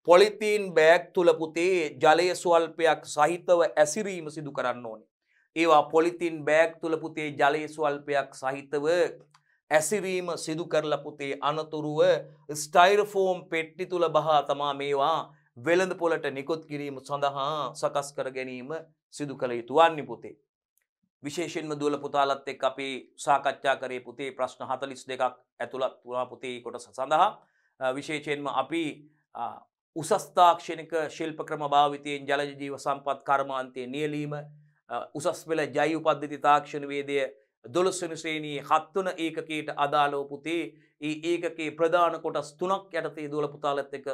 පොලිතීන් බෑග් තුල පුතේ ජලයේ ස්වල්පයක් සහිතව ඇසිරීම සිදු කරන්න ඕනේ. ඒවා පොලිතීන් බෑග් තුල පුතේ ජලයේ ස්වල්පයක් සහිතව ඇසිරීම සිදු කරලා පුතේ අනතුරුව ස්ටයිරෝෆෝම් පෙට්ටි තුල බහා තමා මේවා වෙළඳ පොළට නිකුත් කිරීම සඳහා සකස් කර ගැනීම සිදු කළ යුතු වන්නේ පුතේ. විශේෂයෙන්ම දුවල පුතාලත් එක්ක අපි සාකච්ඡා කරේ පුතේ ප්‍රශ්න 42ක් ඇතුළත් වුණා පුතේ කොටස සඳහා. විශේෂයෙන්ම අපි උසස් තාක්ෂණික ශිල්ප ක්‍රම භාවිතයෙන් ජලජ ජීව සම්පත් කර්මාන්තයේ නියැලීම උසස් පෙළ ජෛව පද්ධති තාක්ෂණ වේදය 12 වෙනි ශ්‍රේණියේ 7 වන ඒකකයට අදාළව පුතේ ඒ ඒකකයේ ප්‍රධාන කොටස් 3ක් යටතේ දුවල පුතාලත් එක්ක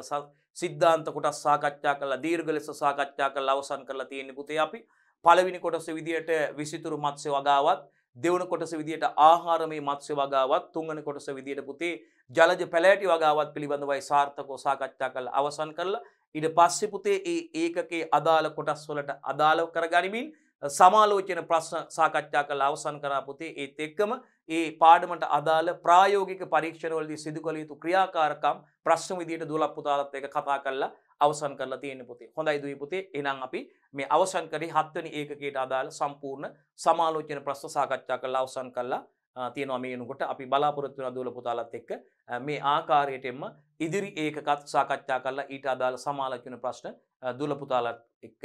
සිද්ධාන්ත කොටස් සාකච්ඡා කරලා දීර්ඝ ලෙස සාකච්ඡා කරලා අවසන් කරලා තියෙන්නේ පුතේ අපි. පළවෙනි කොටස විදියට විසිතුරු මත්ස්‍ය වගාවත්, දෙවන කොටස විදියට ආහාරමය මත්ස්‍ය වගාවත්, තුන්වෙනි කොටස විදියට පුතේ ජලජ පැලෑටි වගාවත් පිළිබඳවයි සාර්ථකව සාකච්ඡා කරලා අවසන් කරලා ඊට පස්සේ පුතේ ඒ ඒකකයේ අදාළ කොටස් වලට අදාළව කරගනිමින් සමාලෝචන ප්‍රශ්න සාකච්ඡා කරලා අවසන් කරා පුතේ. ඒත් එක්කම ඒ පාඩමට අදාළ ප්‍රායෝගික පරීක්ෂණවලදී සිදු කළ යුතු ක්‍රියාකාරකම් ප්‍රශ්න විදියට දුවලක් පුතාලත් එක්ක කතා කරලා අවසන් කරලා තියෙන්නේ පුතේ. හොඳයි දුවේ පුතේ. එහෙනම් අපි මේ අවසන් කරේ 7 වෙනි ඒකකයට අදාළ සම්පූර්ණ සමාලෝචන ප්‍රශ්න සාකච්ඡා කරලා අවසන් කරලා තියෙනවා මේ වෙනකොට. අපි බලාපොරොත්තු වෙන දුවල පුතාලත් එක්ක මේ ආකාරයටම ඉදිරි ඒකකත් සාකච්ඡා කරලා ඊට අදාළ සමාලෝචන ප්‍රශ්න දුවල පුතාලත් එක්ක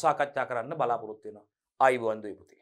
සාකච්ඡා කරන්න බලාපොරොත්තු වෙනවා. ආයුබෝවන් දුවේ පුතේ.